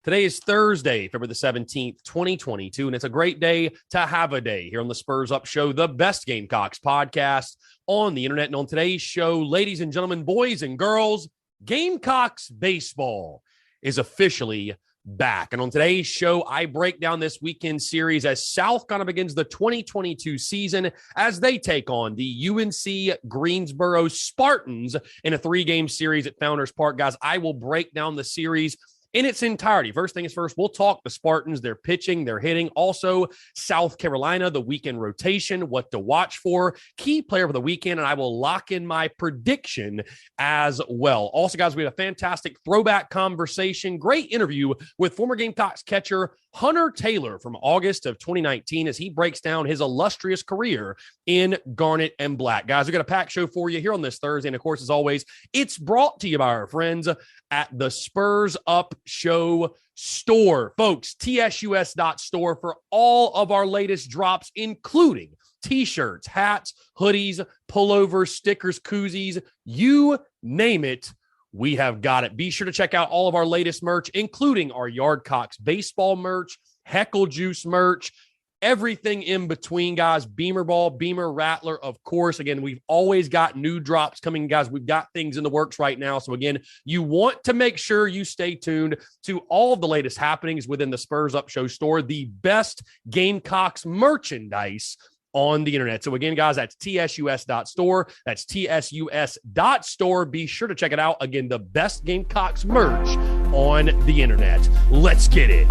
Today is Thursday, February the 17th, 2022, and it's a great day to have a day here on the Spurs Up Show, the best Gamecocks podcast on the internet. And on today's show, ladies and gentlemen, boys and girls, Gamecocks baseball is officially back. And on today's show, I break down this weekend series as South Carolina begins the 2022 season as they take on the UNC Greensboro Spartans in a 3-game series at Founders Park. Guys, I will break down the series in its entirety. First thing is first, we'll talk the Spartans, their pitching, their hitting. Also, South Carolina, the weekend rotation, what to watch for, key player of the weekend, and I will lock in my prediction as well. Also, guys, we had a fantastic throwback conversation, great interview with former Gamecocks catcher Hunter Taylor from August of 2019 as he breaks down his illustrious career in garnet and black. Guys, we've got a packed show for you here on this Thursday, and of course, as always, it's brought to you by our friends at the Spurs Up Show store. Folks, tsus.store for all of our latest drops, including t-shirts, hats, hoodies, pullovers, stickers, koozies, you name it, we have got it. Be sure to check out all of our latest merch, including our Yardcocks baseball merch, Heckle Juice merch, everything in between, guys. Beamer Ball, Beamer Rattler, of course. Again, we've always got new drops coming, guys. We've got things in the works right now. So again, you want to make sure you stay tuned to all of the latest happenings within the Spurs Up Show store, the best Gamecocks merchandise on the internet. So again, guys, that's tsus.store. That's tsus.store. Be sure to check it out. Again, the best Gamecocks merch on the internet. Let's get it.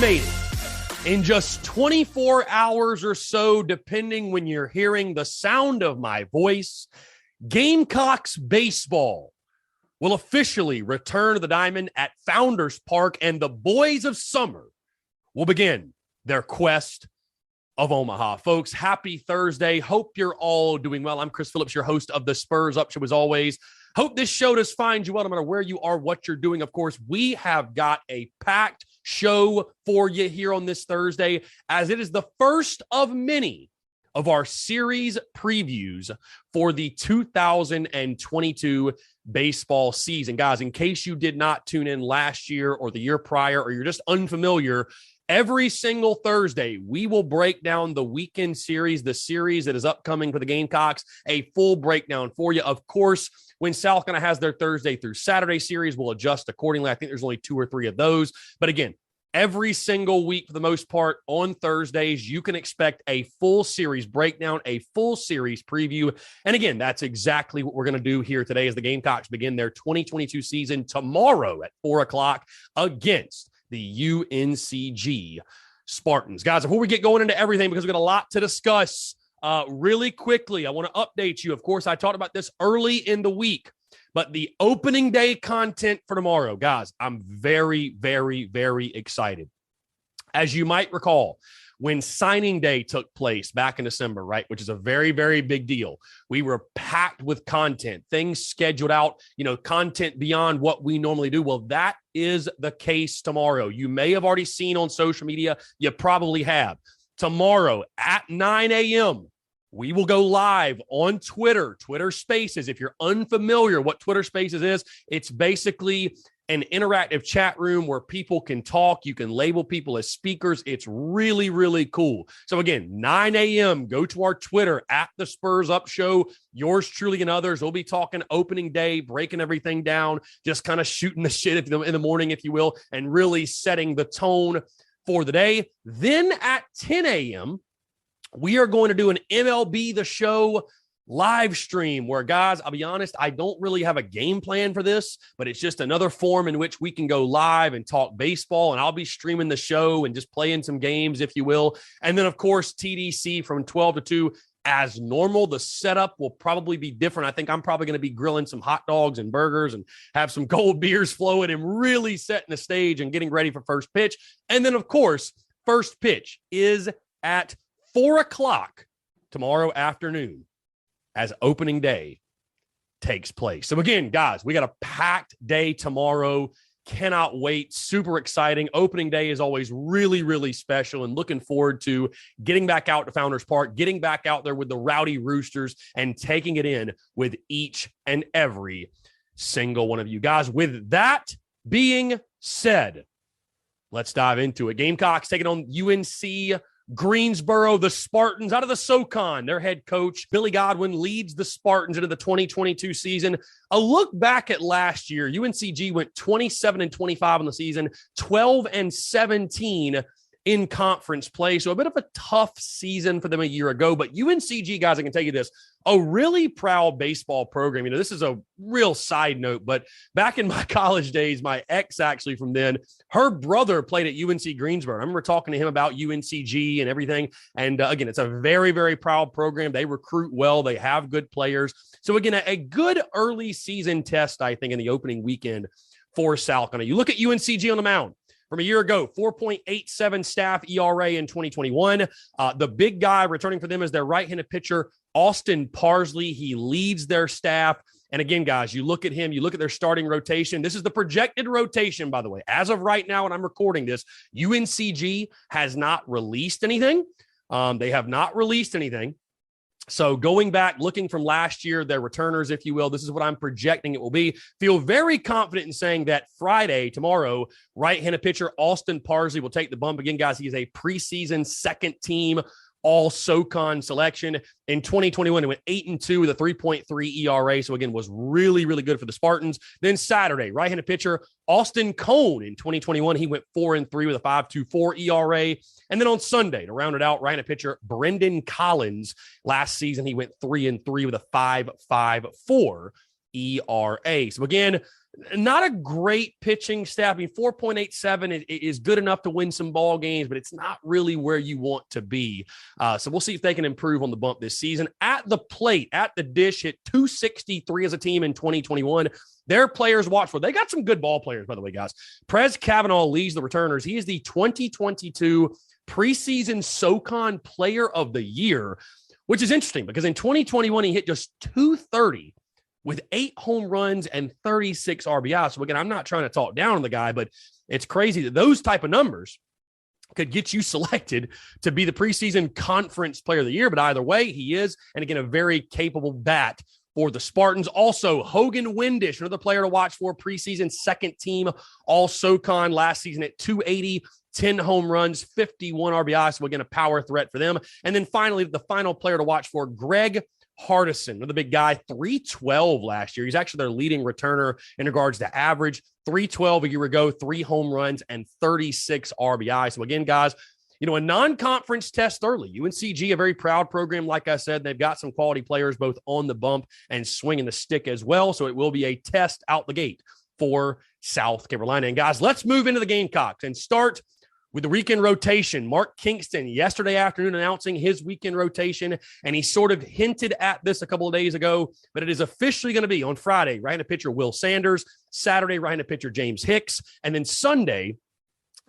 Made it in just 24 hours or so, depending when you're hearing the sound of my voice. Gamecocks baseball will officially return to the diamond at Founders Park, and the boys of summer will begin their quest of Omaha. Folks, happy Thursday. Hope you're all doing well. I'm Chris Phillips, your host of the Spurs Up Show as always. Hope this show does find you well no matter where you are, what you're doing. Of course, we have got a packed show for you here on this Thursday, as it is the first of many of our series previews for the 2022 baseball season. Guys, in case you did not tune in last year or the year prior, or you're just unfamiliar, every single Thursday, we will break down the weekend series, the series that is upcoming for the Gamecocks, a full breakdown for you. Of course, when South Carolina has their Thursday through Saturday series, we'll adjust accordingly. I think there's only 2 or 3 of those. But again, every single week, for the most part, on Thursdays, you can expect a full series breakdown, a full series preview. And again, that's exactly what we're going to do here today as the Gamecocks begin their 2022 season tomorrow at 4 o'clock against the UNCG Spartans. Guys, before we get going into everything, because we've got a lot to discuss, really quickly, I want to update you. Of course, I talked about this early in the week, but the opening day content for tomorrow, guys, I'm very, very, very excited. As you might recall, when signing day took place back in December, right, which is a very, very big deal, we were packed with content, things scheduled out, content beyond what we normally do. Well, that is the case tomorrow. You may have already seen on social media. You probably have. Tomorrow at 9 a.m., we will go live on Twitter Spaces. If you're unfamiliar what Twitter Spaces is, it's basically an interactive chat room where people can talk. You can label people as speakers. It's really, really cool. So again, 9 a.m., go to our Twitter at the Spurs Up Show. Yours truly and others. We'll be talking opening day, breaking everything down, just kind of shooting the shit in the morning, if you will, and really setting the tone for the day. Then at 10 a.m., we are going to do an MLB The Show live stream where, guys, I'll be honest, I don't really have a game plan for this, but it's just another form in which we can go live and talk baseball, and I'll be streaming the show and just playing some games, if you will. And then, of course, TDC from 12 to 2 as normal. The setup will probably be different. I think I'm probably going to be grilling some hot dogs and burgers and have some cold beers flowing and really setting the stage and getting ready for first pitch. And then, of course, first pitch is at 4 o'clock tomorrow afternoon as opening day takes place. So again, guys, we got a packed day tomorrow. Cannot wait. Super exciting. Opening day is always really, really special, and looking forward to getting back out to Founders Park, getting back out there with the Rowdy Roosters and taking it in with each and every single one of you guys. With that being said, let's dive into it. Gamecocks taking on UNC Greensboro, the Spartans out of the SoCon. Their head coach, Billy Godwin, leads the Spartans into the 2022 season. A look back at last year, UNCG went 27-25 on the season, 12-17 in conference play. So a bit of a tough season for them a year ago. But UNCG, guys, I can tell you this, a really proud baseball program. You know, this is a real side note, but back in my college days, my ex actually from then, her brother played at UNC Greensboro. I remember talking to him about UNCG and everything. And again, it's a very, very proud program. They recruit well. They have good players. So again, a good early season test, I think, in the opening weekend for South Carolina. You look at UNCG on the mound. From a year ago, 4.87 staff ERA in 2021. The big guy returning for them is their right-handed pitcher, Austin Parsley. He leads their staff. And again, guys, you look at him, you look at their starting rotation. This is the projected rotation, by the way. As of right now, when I'm recording this, UNCG has not released anything. They have not released anything. So going back, looking from last year, their returners, if you will, this is what I'm projecting it will be. Feel very confident in saying that Friday, tomorrow, right-handed pitcher Austin Parsley will take the bump. Again, guys, he is a preseason second team all SoCon selection. In 2021, he went 8-2 with a 3.3 ERA. So again, was really, really good for the Spartans. Then Saturday, right-handed pitcher Austin Cone. In 2021, he went 4-3 with a 5.24 ERA. And then on Sunday, to round it out, right-handed pitcher Brendan Collins. Last season, he went 3-3 with a 5.54 ERA. So again, not a great pitching staff. I mean, 4.87 is good enough to win some ball games, but it's not really where you want to be. So we'll see if they can improve on the bump this season. At the plate, at the dish, hit 263 as a team in 2021. Their players watch for. They got some good ball players, by the way, guys. Prez Kavanaugh leads the returners. He is the 2022 preseason SoCon Player of the Year, which is interesting because in 2021, he hit just 230 with 8 home runs and 36 RBI. So again, I'm not trying to talk down on the guy, but it's crazy that those type of numbers could get you selected to be the preseason conference player of the year. But either way, he is. And again, a very capable bat for the Spartans. Also, Hogan Windish, another player to watch for, preseason second team all SoCon last season at 280, 10 home runs, 51 RBI. So again, a power threat for them. And then finally, the final player to watch for, Greg Hardison, another big guy, 312 last year. He's actually their leading returner in regards to average, 312 a year ago, 3 home runs and 36 RBI. So again, guys, you know, a non-conference test early. UNCG, a very proud program. Like I said, they've got some quality players both on the bump and swinging the stick as well. So it will be a test out the gate for South Carolina. And guys, let's move into the Gamecocks and start with the weekend rotation. Mark Kingston yesterday afternoon announcing his weekend rotation, and he sort of hinted at this a couple of days ago, but it is officially going to be on Friday, right-handed pitcher Will Sanders, Saturday, right-handed pitcher James Hicks, and then Sunday,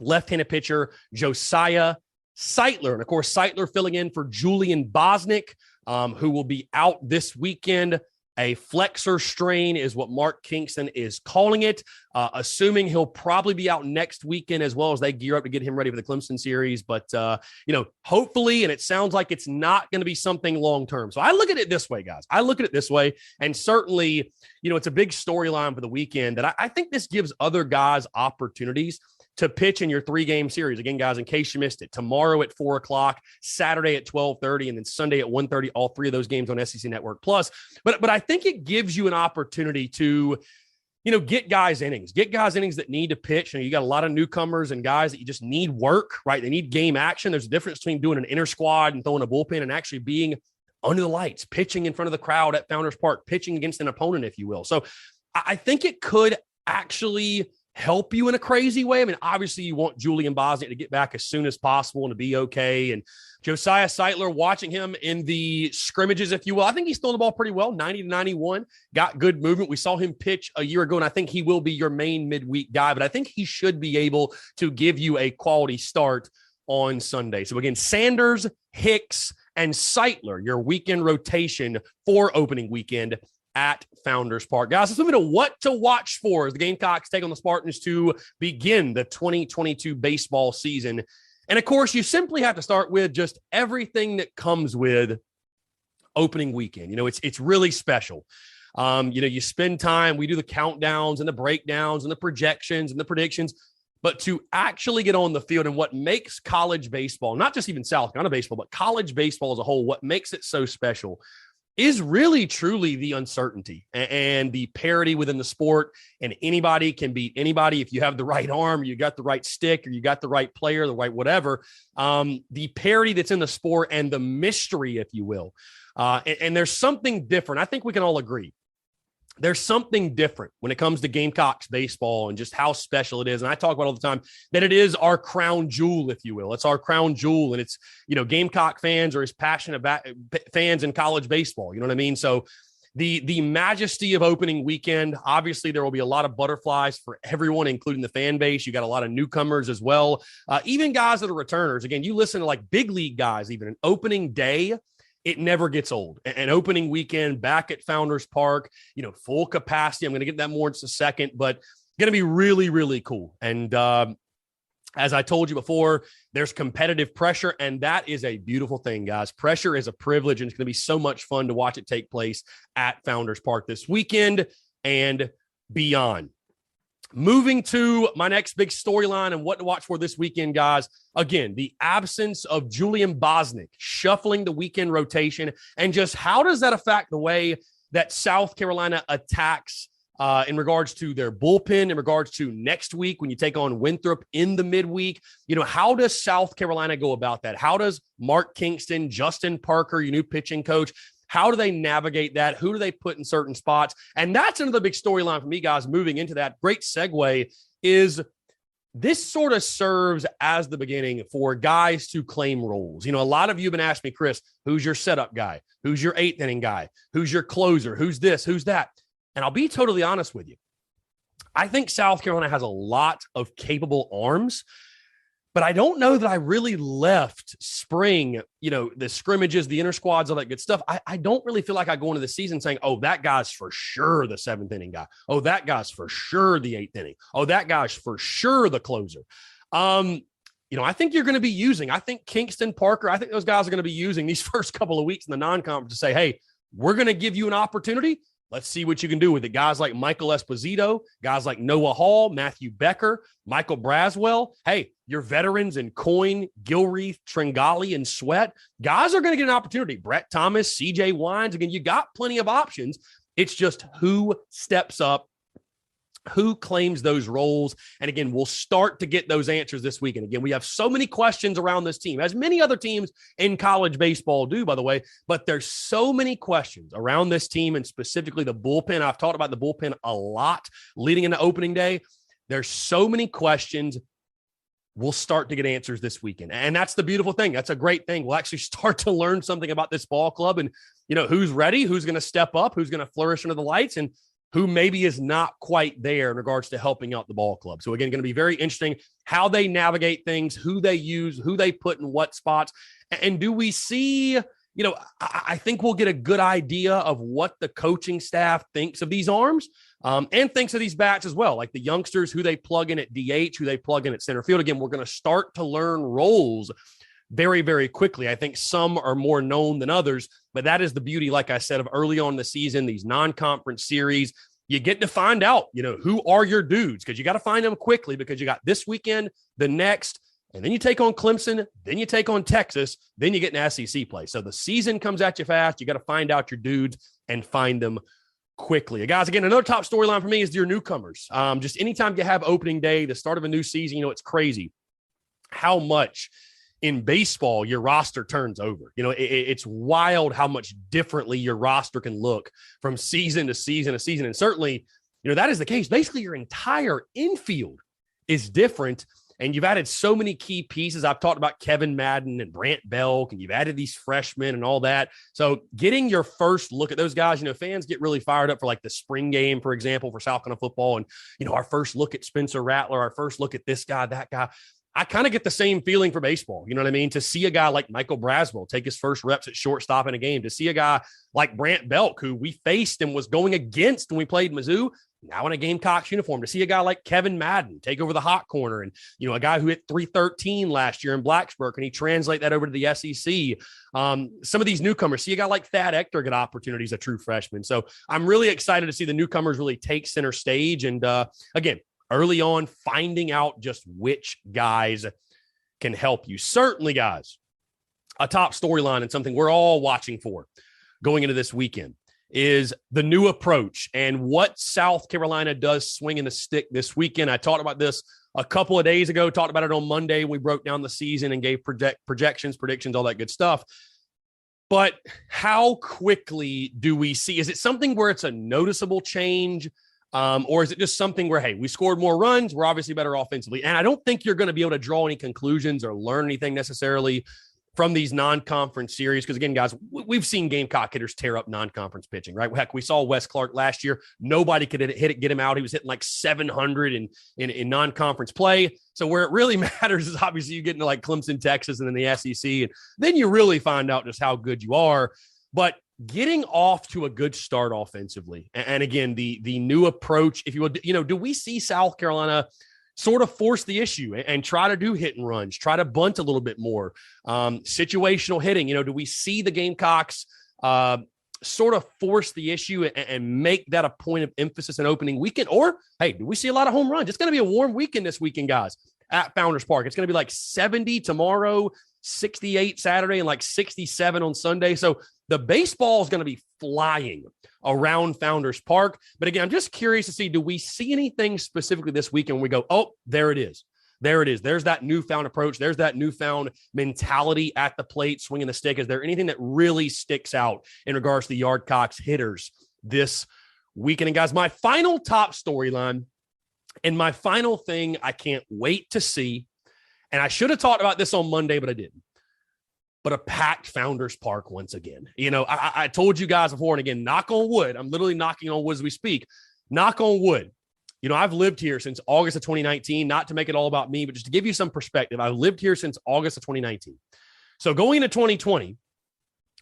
left-handed pitcher Josiah Seitler. And of course, Seitler filling in for Julian Bosnick, who will be out this weekend. A flexor strain is what Mark Kingston is calling it, assuming he'll probably be out next weekend as well as they gear up to get him ready for the Clemson series. But, you know, hopefully, and it sounds like it's not going to be something long-term. So I look at it this way, guys. I look at it this way, and certainly, you know, it's a big storyline for the weekend that I think this gives other guys opportunities to pitch in your 3-game series. Again, guys, in case you missed it, tomorrow at 4 o'clock, Saturday at 12:30, and then Sunday at 1:30, all 3 of those games on SEC Network Plus. But I think it gives you an opportunity to, you know, get guys innings that need to pitch. You know, you got a lot of newcomers and guys that you just need work, right? They need game action. There's a difference between doing an inter squad and throwing a bullpen and actually being under the lights, pitching in front of the crowd at Founders Park, pitching against an opponent, if you will. So I think it could actually help you in a crazy way. I mean, obviously you want Julian Bosniak to get back as soon as possible and to be okay. And Josiah Seitler, watching him in the scrimmages, if you will, I think he's thrown the ball pretty well, 90 to 91, got good movement. We saw him pitch a year ago, and I think he will be your main midweek guy, but I think he should be able to give you a quality start on Sunday. So again, Sanders, Hicks, and Seitler, your weekend rotation for opening weekend at Founders Park. Guys, let's move into what to watch for as the Gamecocks take on the Spartans to begin the 2022 baseball season. And of course, you simply have to start with just everything that comes with opening weekend. You know, it's really special. You spend time, we do the countdowns and the breakdowns and the projections and the predictions, but to actually get on the field and what makes college baseball, not just even South Carolina baseball, but college baseball as a whole, what makes it so special is really truly the uncertainty and the parity within the sport. And anybody can beat anybody if you have the right arm, you got the right stick, or you got the right player, the right whatever. The parity that's in the sport and the mystery, if you will. And there's something different. I think we can all agree. There's something different when it comes to Gamecocks baseball and just how special it is. And I talk about all the time that it is our crown jewel, if you will. It's our crown jewel. And it's, Gamecock fans are as passionate about fans in college baseball. You know what I mean? So the majesty of opening weekend, obviously there will be a lot of butterflies for everyone, including the fan base. You got a lot of newcomers as well. Even guys that are returners. Again, you listen to like big league guys, even an opening day, it never gets old. An opening weekend back at Founders Park, full capacity. I'm going to get that more in just a second, but going to be really, really cool. And as I told you before, there's competitive pressure, and that is a beautiful thing, guys. Pressure is a privilege, and it's going to be so much fun to watch it take place at Founders Park this weekend and beyond. Moving to my next big storyline and what to watch for this weekend, guys. Again, the absence of Julian Bosniak shuffling the weekend rotation, and just how does that affect the way that South Carolina attacks in regards to their bullpen, in regards to next week when you take on Winthrop in the midweek? How does South Carolina go about that? How does Mark Kingston, Justin Parker, your new pitching coach, how do they navigate that? Who do they put in certain spots? And that's another big storyline for me, guys, moving into that. Great segue is this sort of serves as the beginning for guys to claim roles. A lot of you have been asking me, Chris, who's your setup guy? Who's your eighth inning guy? Who's your closer? Who's this? Who's that? And I'll be totally honest with you. I think South Carolina has a lot of capable arms, but I don't know that I really left spring, the scrimmages, the inter squads, all that good stuff. I don't really feel like I go into the season saying, oh, that guy's for sure the seventh inning guy. Oh, that guy's for sure the eighth inning. Oh, that guy's for sure the closer. I think you're going to be I think Kingston, Parker, I think those guys are going to be using these first couple of weeks in the non-conference to say, hey, we're going to give you an opportunity. Let's see what you can do with it. Guys like Michael Esposito, guys like Noah Hall, Matthew Becker, Michael Braswell. Hey, your veterans in Coyne, Gilreath, Tringali, and Sweat. Guys are going to get an opportunity. Brett Thomas, CJ Wines. Again, you got plenty of options. It's just who steps up, who claims those roles. And again, we'll start to get those answers this week. And again, we have so many questions around this team, as many other teams in college baseball do, by the way, but there's so many questions around this team and specifically the bullpen. I've talked about the bullpen a lot leading into opening day. There's so many questions. We'll start to get answers this weekend. And that's the beautiful thing. That's a great thing. We'll actually start to learn something about this ball club and, who's ready, who's going to step up, who's going to flourish under the lights, and who maybe is not quite there in regards to helping out the ball club. So again, going to be very interesting how they navigate things, who they use, who they put in what spots. And do we see, I think we'll get a good idea of what the coaching staff thinks of these arms and thinks of these bats as well, like the youngsters, who they plug in at DH, who they plug in at center field. Again, we're going to start to learn roles very, very quickly. I think some are more known than others, but that is the beauty, like I said, of early on in the season, these non-conference series. You get to find out, who are your dudes, because you got to find them quickly, because you got this weekend, the next, and then you take on Clemson, then you take on Texas, then you get an SEC play. So the season comes at you fast. You got to find out your dudes and find them quickly. Guys, again, another top storyline for me is your newcomers. Just anytime you have opening day, the start of a new season, it's crazy how much in baseball, your roster turns over. It's wild how much differently your roster can look from season to season to season. And certainly, that is the case. Basically, your entire infield is different. And you've added so many key pieces. I've talked about Kevin Madden and Brant Belk, and you've added these freshmen and all that. So getting your first look at those guys, fans get really fired up for like the spring game, for example, for South Carolina football. And, our first look at Spencer Rattler, our first look at this guy, that guy. I kind of get the same feeling for baseball. You know what I mean? To see a guy like Michael Braswell take his first reps at shortstop in a game, to see a guy like Brant Belk, who we faced and was going against when we played Mizzou, now in a Gamecocks uniform, to see a guy like Kevin Madden take over the hot corner, and, a guy who hit 313 last year in Blacksburg, and he translate that over to the SEC. Some of these newcomers, see a guy like Thad Ector get opportunities, a true freshman. So I'm really excited to see the newcomers really take center stage. And again, early on, finding out just which guys can help you. Certainly, guys, a top storyline and something we're all watching for going into this weekend is the new approach and what South Carolina does swinging the stick this weekend. I talked about this a couple of days ago, talked about it on Monday. We broke down the season and gave projections, predictions, all that good stuff. But how quickly do we see? Is it something where it's a noticeable change? Or is it just something where, hey, we scored more runs, we're obviously better offensively? And I don't think you're going to be able to draw any conclusions or learn anything necessarily from these non-conference series. Because again, guys, we've seen Gamecock hitters tear up non-conference pitching, right? Heck, we saw Wes Clark last year. Nobody could hit it, get him out. He was hitting like 700 in non-conference play. So where it really matters is obviously you get into like Clemson, Texas, and then the SEC. And then you really find out just how good you are. But getting off to a good start offensively. And again, the new approach, if you will, do we see South Carolina sort of force the issue and try to do hit and runs, try to bunt a little bit more, situational hitting? Do we see the Gamecocks sort of force the issue and make that a point of emphasis in opening weekend? Or, hey, do we see a lot of home runs? It's going to be a warm weekend this weekend, guys, at Founders Park. It's going to be like 70 tomorrow, 68 Saturday, and like 67 on Sunday. So the baseball is going to be flying around Founders Park. But again, I'm just curious to see, do we see anything specifically this weekend when we go, oh, there it is. There it is. There's that newfound approach. There's that newfound mentality at the plate, swinging the stick. Is there anything that really sticks out in regards to the Yardcocks hitters this weekend? And guys, my final top storyline and my final thing I can't wait to see, and I should have talked about this on Monday, but I didn't. But a packed Founders Park once again. I told you guys before, and again, knock on wood. I'm literally knocking on wood as we speak. Knock on wood. I've lived here since August of 2019, not to make it all about me, but just to give you some perspective. I've lived here since August of 2019. So going into 2020,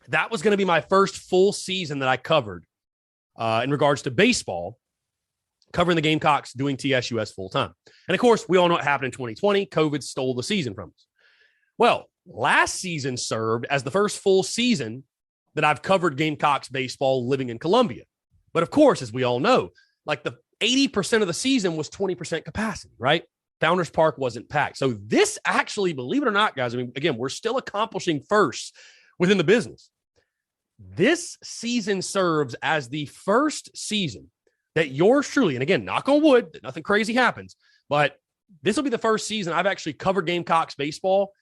that was going to be my first full season that I covered in regards to baseball, covering the Gamecocks, doing TSUS full time. And of course, we all know what happened in 2020. COVID stole the season from us. Well, last season served as the first full season that I've covered Gamecocks baseball living in Columbia. But of course, as we all know, like the 80% of the season was 20% capacity, right? Founders Park wasn't packed. So this actually, believe it or not, guys, again, we're still accomplishing firsts within the business. This season serves as the first season that yours truly, and again, knock on wood, that nothing crazy happens, but this will be the first season I've actually covered Gamecocks baseball,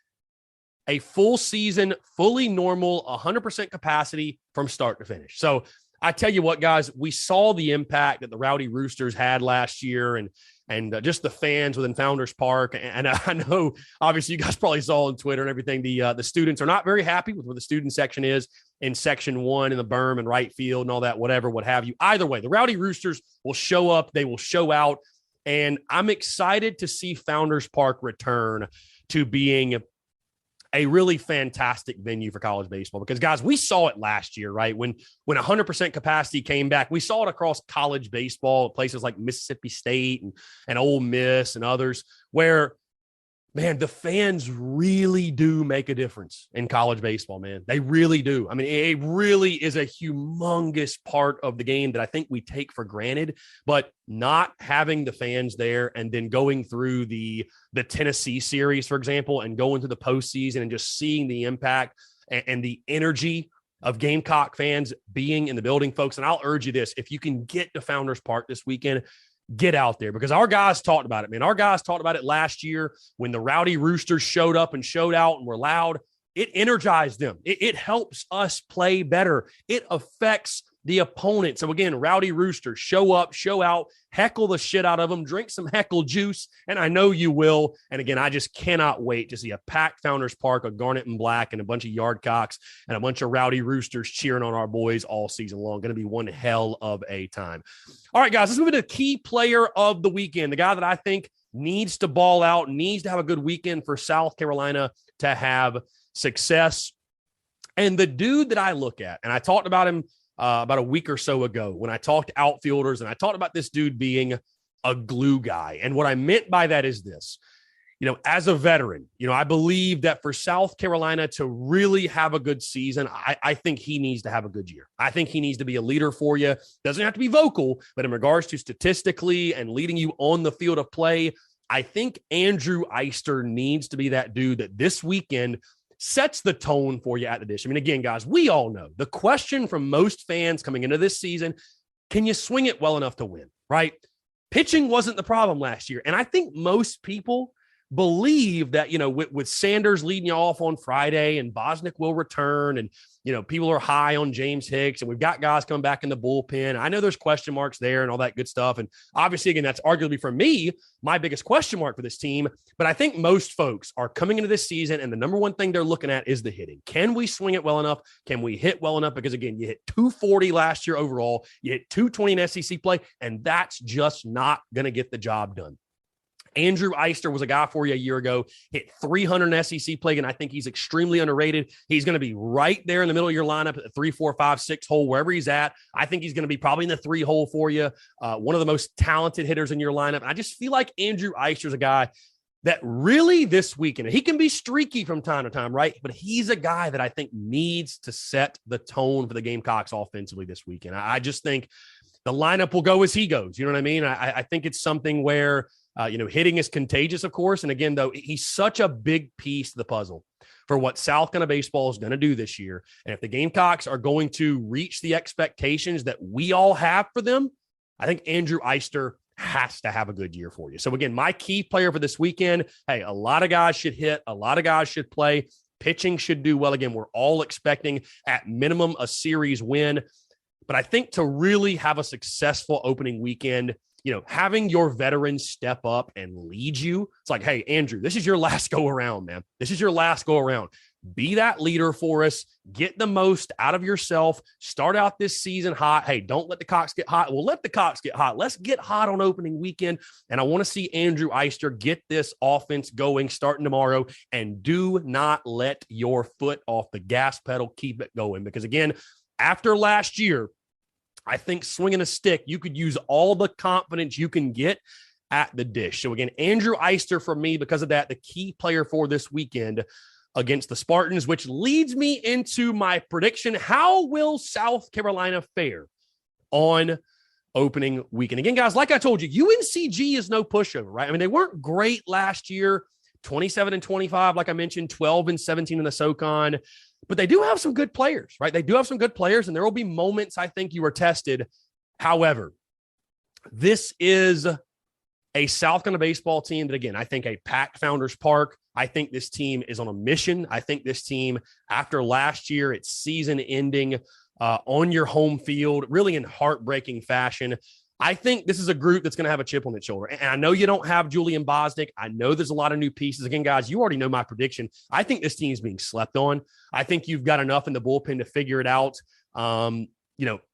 a full season, fully normal, 100% capacity from start to finish. So I tell you what, guys, we saw the impact that the Rowdy Roosters had last year and just the fans within Founders Park. And I know, obviously, you guys probably saw on Twitter and everything, the students are not very happy with where the student section is in Section 1 in the berm and right field and all that, whatever, what have you. Either way, the Rowdy Roosters will show up. They will show out. And I'm excited to see Founders Park return to being a really fantastic venue for college baseball, because guys, we saw it last year, right? When 100% capacity came back, we saw it across college baseball at places like Mississippi State and Ole Miss and others, where, man, the fans really do make a difference in college baseball, man. They really do. I mean, it really is a humongous part of the game that I think we take for granted, but not having the fans there and then going through the Tennessee series, for example, and going to the postseason and just seeing the impact and the energy of Gamecock fans being in the building, folks. And I'll urge you this, if you can get to Founders Park this weekend, get out there, because our guys talked about it, man. Our guys talked about it last year when the Rowdy Roosters showed up and showed out and were loud. It energized them. It helps us play better. It affects the opponent. So again, Rowdy Roosters, show up, show out, heckle the shit out of them, drink some heckle juice, and I know you will. And again, I just cannot wait to see a packed Founders Park of garnet and black and a bunch of yardcocks and a bunch of Rowdy Roosters cheering on our boys all season long. Going to be one hell of a time. All right, guys, let's move into the key player of the weekend, the guy that I think needs to ball out, needs to have a good weekend for South Carolina to have success. And the dude that I look at, and I talked about him about a week or so ago when I talked outfielders, and I talked about this dude being a glue guy. And what I meant by that is this, as a veteran, I believe that for South Carolina to really have a good season, I think he needs to have a good year. I think he needs to be a leader for you. Doesn't have to be vocal, but in regards to statistically and leading you on the field of play, I think Andrew Eister needs to be that dude that this weekend sets the tone for you at the dish. I mean, again, guys, we all know the question from most fans coming into this season, can you swing it well enough to win, right? Pitching wasn't the problem last year. And I think most people believe that, with Sanders leading you off on Friday and Bosnick will return and, people are high on James Hicks and we've got guys coming back in the bullpen. I know there's question marks there and all that good stuff. And obviously, again, that's arguably for me, my biggest question mark for this team. But I think most folks are coming into this season and the number one thing they're looking at is the hitting. Can we swing it well enough? Can we hit well enough? Because again, you hit 240 last year overall, you hit 220 in SEC play, and that's just not going to get the job done. Andrew Eister was a guy for you a year ago, hit 300 in SEC play, and I think he's extremely underrated. He's going to be right there in the middle of your lineup at the 3, 4, 5, 6 hole, wherever he's at. I think he's going to be probably in the 3 hole for you. One of the most talented hitters in your lineup. I just feel like Andrew Eister is a guy that really this weekend, he can be streaky from time to time, right? But he's a guy that I think needs to set the tone for the Gamecocks offensively this weekend. I just think the lineup will go as he goes. You know what I mean? I think it's something where, hitting is contagious, of course. And again, though, he's such a big piece of the puzzle for what South Carolina baseball is going to do this year. And if the Gamecocks are going to reach the expectations that we all have for them, I think Andrew Eister has to have a good year for you. So again, my key player for this weekend, hey, a lot of guys should hit, a lot of guys should play. Pitching should do well. Again, we're all expecting at minimum a series win. But I think to really have a successful opening weekend, having your veterans step up and lead you, it's like, hey, Andrew, this is your last go around, man. This is your last go around. Be that leader for us. Get the most out of yourself. Start out this season hot. Hey, don't let the Cocks get hot. Well, let the Cocks get hot. Let's get hot on opening weekend. And I want to see Andrew Eister get this offense going starting tomorrow. And do not let your foot off the gas pedal. Keep it going. Because again, after last year, I think swinging a stick, you could use all the confidence you can get at the dish. So again, Andrew Eister for me, because of that, the key player for this weekend against the Spartans, which leads me into my prediction. How will South Carolina fare on opening weekend? Again, guys, like I told you, UNCG is no pushover, right? I mean, they weren't great last year, 27-25, like I mentioned, 12-17 in the SoCon. But they do have some good players, right? They do have some good players, and there will be moments I think you are tested. However, this is a South Carolina baseball team that, again, I think a packed Founders Park. I think this team is on a mission. I think this team, after last year, its season ending on your home field, really in heartbreaking fashion, I think this is a group that's going to have a chip on its shoulder. And I know you don't have Julian Bosnick. I know there's a lot of new pieces. Again, guys, you already know my prediction. I think this team's being slept on. I think you've got enough in the bullpen to figure it out.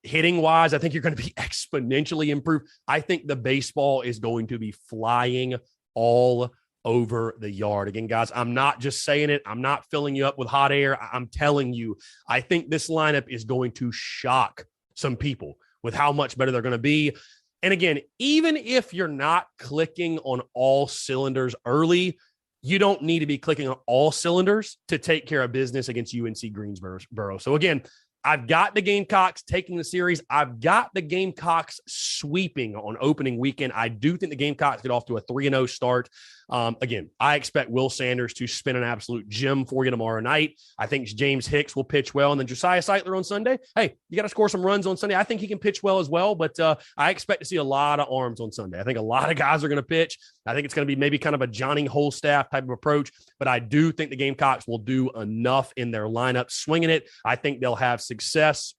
Hitting wise, I think you're going to be exponentially improved. I think the baseball is going to be flying all over the yard. Again, guys, I'm not just saying it. I'm not filling you up with hot air. I'm telling you, I think this lineup is going to shock some people with how much better they're going to be. And again, even if you're not clicking on all cylinders early, you don't need to be clicking on all cylinders to take care of business against UNC Greensboro. So again, I've got the Gamecocks taking the series. I've got the Gamecocks sweeping on opening weekend. I do think the Gamecocks get off to a 3-0 start. Again, I expect Will Sanders to spin an absolute gem for you tomorrow night. I think James Hicks will pitch well. And then Josiah Seitler on Sunday. Hey, you got to score some runs on Sunday. I think he can pitch well as well, but I expect to see a lot of arms on Sunday. I think a lot of guys are going to pitch. I think it's going to be maybe kind of a Johnny Holstaff type of approach, but I do think the Gamecocks will do enough in their lineup swinging it. I think they'll have success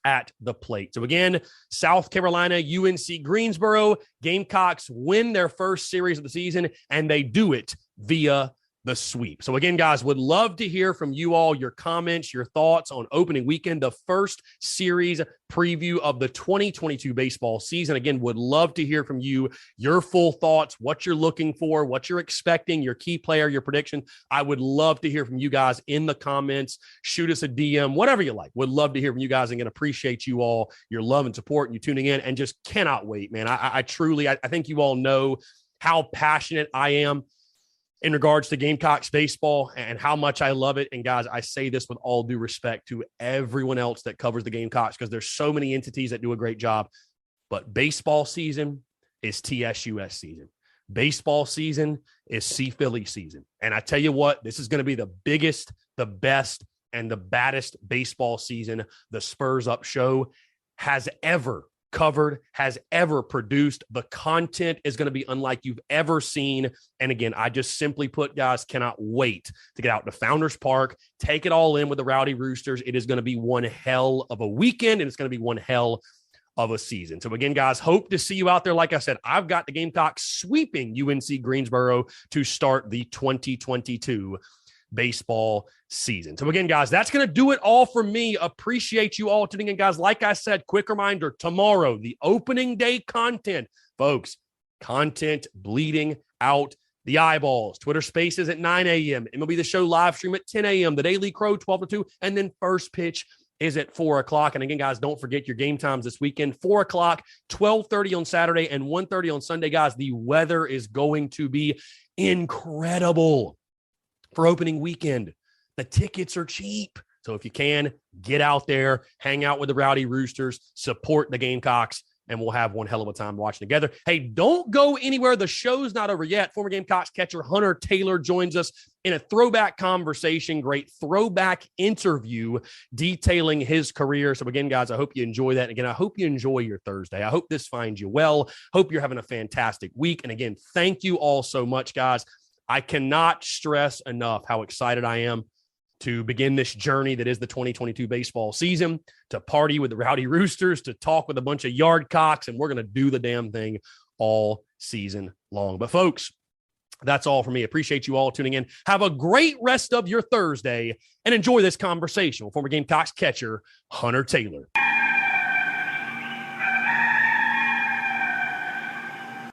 at the plate. So again, South Carolina, UNC Greensboro, Gamecocks win their first series of the season, and they do it via the sweep. So again, guys, would love to hear from you all, your comments, your thoughts on opening weekend, the first series preview of the 2022 baseball season. Again, would love to hear from you, your full thoughts, what you're looking for, what you're expecting, your key player, your prediction. I would love to hear from you guys in the comments. Shoot us a DM, whatever you like. Would love to hear from you guys, and again, appreciate you all, your love and support, and you tuning in, and just cannot wait, man. I truly think you all know how passionate I am in regards to Gamecocks baseball and how much I love it. And guys, I say this with all due respect to everyone else that covers the Gamecocks, because there's so many entities that do a great job, but baseball season is TSUS season. Baseball season is C Philly season. And I tell you what, this is going to be the biggest, the best, and the baddest baseball season the Spurs Up Show has ever covered, has ever produced. The content is going to be unlike you've ever seen. And again, I just simply put, guys, cannot wait to get out to Founders Park, take it all in with the Rowdy Roosters. It is going to be one hell of a weekend, and it's going to be one hell of a season. So again, guys, hope to see you out there. Like I said, I've got the Gamecocks sweeping UNC Greensboro to start the 2022 baseball season. So again, guys, that's going to do it all for me. Appreciate you all tuning in, guys. Like I said, quick reminder, tomorrow, the opening day content, folks, content bleeding out the eyeballs. Twitter Spaces at 9 a.m. MLB The Show live stream at 10 a.m. The Daily Crow 12 to 2, and then first pitch is at 4 o'clock. And again, guys, don't forget your game times this weekend, 4 o'clock, 12:30 on Saturday, and 1:30 on Sunday. Guys, the weather is going to be incredible for opening weekend. The tickets are cheap. So if you can, get out there, hang out with the Rowdy Roosters, support the Gamecocks, and we'll have one hell of a time watching together. Hey, don't go anywhere. The show's not over yet. Former Gamecocks catcher Hunter Taylor joins us in a throwback conversation, great throwback interview detailing his career. So again, guys, I hope you enjoy that. And again, I hope you enjoy your Thursday. I hope this finds you well. Hope you're having a fantastic week. And again, thank you all so much, guys. I cannot stress enough how excited I am to begin this journey that is the 2022 baseball season, to party with the Rowdy Roosters, to talk with a bunch of yard cocks, and we're going to do the damn thing all season long. But folks, that's all for me. Appreciate you all tuning in. Have a great rest of your Thursday, and enjoy this conversation with former Gamecocks catcher Hunter Taylor.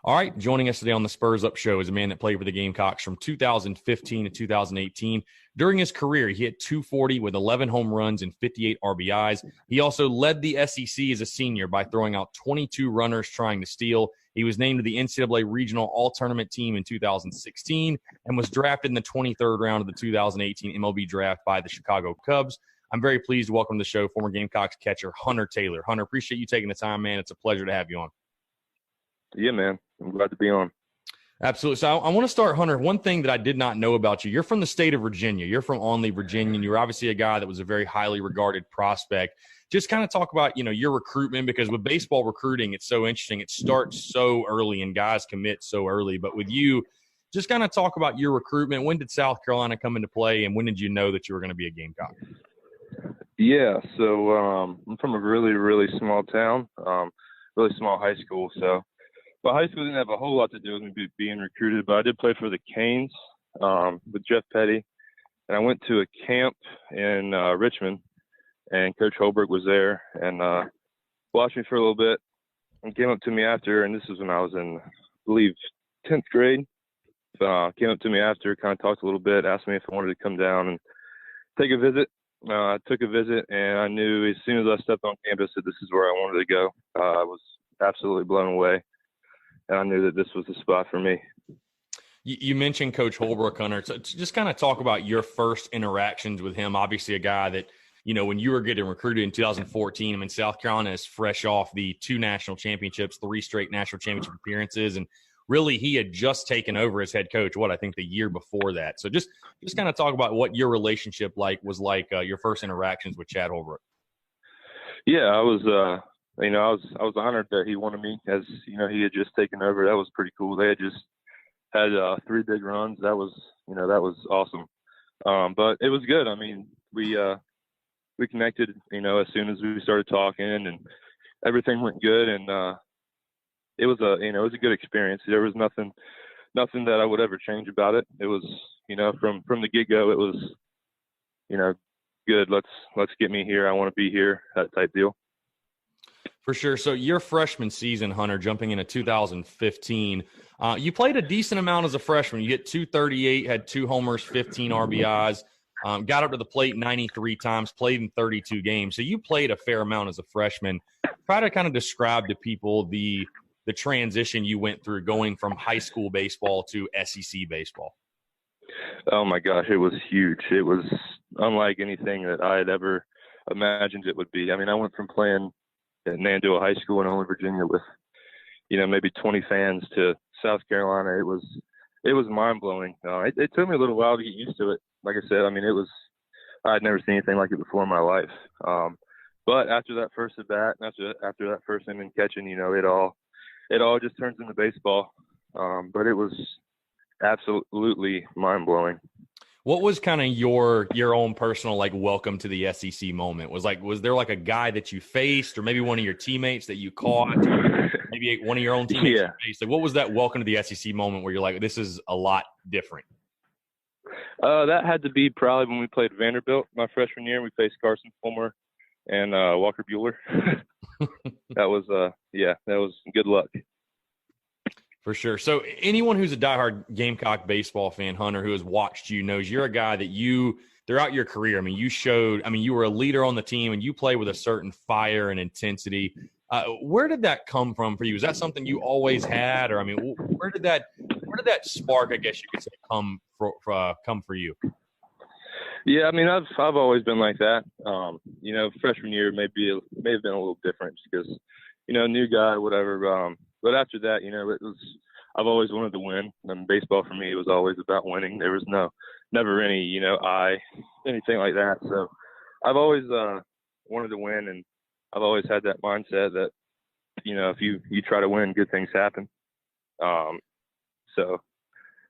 All right, joining us today on the Spurs Up Show is a man that played for the Gamecocks from 2015 to 2018. During his career, he hit .240 with 11 home runs and 58 RBIs. He also led the SEC as a senior by throwing out 22 runners trying to steal. He was named to the NCAA Regional All-Tournament team in 2016 and was drafted in the 23rd round of the 2018 MLB Draft by the Chicago Cubs. I'm very pleased to welcome to the show former Gamecocks catcher Hunter Taylor. Hunter, appreciate you taking the time, man. It's a pleasure to have you on. Yeah, man. I'm glad to be on. Absolutely. So I want to start, Hunter. One thing that I did not know about you, you're from the state of Virginia. You're from Onley, Virginia, and you're obviously a guy that was a very highly regarded prospect. Just kind of talk about, your recruitment, because with baseball recruiting, it's so interesting. It starts so early and guys commit so early. But with you, just kind of talk about your recruitment. When did South Carolina come into play, and when did you know that you were going to be a Gamecock? Yeah, so I'm from a really, really small town, really small high school. So but high school didn't have a whole lot to do with me being recruited, but I did play for the Canes with Jeff Petty. And I went to a camp in Richmond, and Coach Holbrook was there and watched me for a little bit and came up to me after, and this was when I was in, I believe, 10th grade. Came up to me after, kind of talked a little bit, asked me if I wanted to come down and take a visit. I took a visit, and I knew as soon as I stepped on campus that this is where I wanted to go. I was absolutely blown away. And I knew that this was the spot for me. You mentioned Coach Holbrook, Hunter. So just kind of talk about your first interactions with him. Obviously a guy that, when you were getting recruited in 2014, South Carolina is fresh off the 2 national championships, 3 straight national championship appearances. And really he had just taken over as head coach, I think the year before that. So just kind of talk about what your relationship was like your first interactions with Chad Holbrook. Yeah, I was I was honored that he wanted me, as he had just taken over. That was pretty cool. They had just had 3 big runs. That was awesome. But it was good. I mean, we connected, as soon as we started talking, and everything went good. And it was a good experience. There was nothing that I would ever change about it. It was, from the get-go, it was, good. Let's get me here. I want to be here, that type deal. For sure. So your freshman season, Hunter, jumping into 2015, you played a decent amount as a freshman. You hit 238, had 2 homers, 15 RBIs, got up to the plate 93 times, played in 32 games. So you played a fair amount as a freshman. Try to kind of describe to people the transition you went through going from high school baseball to SEC baseball. Oh my gosh, it was huge. It was unlike anything that I had ever imagined it would be. I mean, I went from playing at Nandua High School in Olin, Virginia with, maybe 20 fans to South Carolina. It was mind-blowing. It took me a little while to get used to it. Like I said, I mean, I had never seen anything like it before in my life. But after that first at bat, after that first inning catching, it all just turns into baseball. But it was absolutely mind-blowing. What was kind of your own personal welcome to the SEC moment? Was there a guy that you faced, or maybe one of your teammates that you caught, or maybe one of your own teammates you faced? What was that welcome to the SEC moment where you're like, this is a lot different? That had to be probably when we played Vanderbilt my freshman year. We faced Carson Fulmer and Walker Buehler. That was good luck. For sure. So anyone who's a diehard Gamecock baseball fan, Hunter, who has watched you, knows you're a guy that throughout your career, you were a leader on the team and you play with a certain fire and intensity. Where did that come from for you? Is that something you always had? Or, where did that spark, I guess you could say, come for you? Yeah, I've always been like that. Freshman year may have been a little different just because, new guy, whatever. But after that, I've always wanted to win. And baseball for me was always about winning. There was never any, anything like that. So I've always wanted to win, and I've always had that mindset that, if you try to win, good things happen. So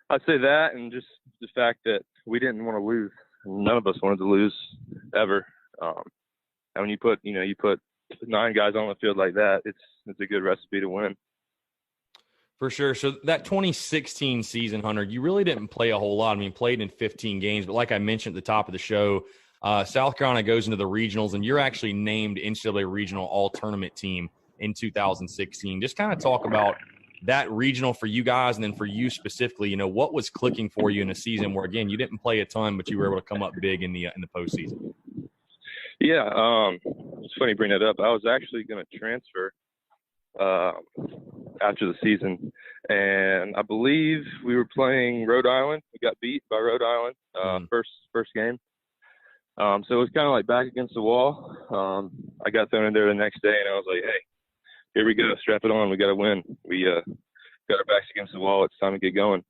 I'd say that, and just the fact that we didn't want to lose. None of us wanted to lose ever. And when you put 9 guys on the field like that, it's a good recipe to win. For sure. So that 2016 season, Hunter, you really didn't play a whole lot. Played in 15 games, but like I mentioned at the top of the show, South Carolina goes into the regionals, and you're actually named NCAA Regional All-Tournament Team in 2016. Just kind of talk about that regional for you guys, and then for you specifically, what was clicking for you in a season where, again, you didn't play a ton, but you were able to come up big in the postseason. Yeah, it's funny you bring that up. I was actually going to transfer after the season, and I believe we were playing Rhode Island. We got beat by Rhode Island first game. So it was kind of like back against the wall. I got thrown in there the next day, and I was like, hey, here we go, strap it on. We got to win. We got our backs against the wall. It's time to get going.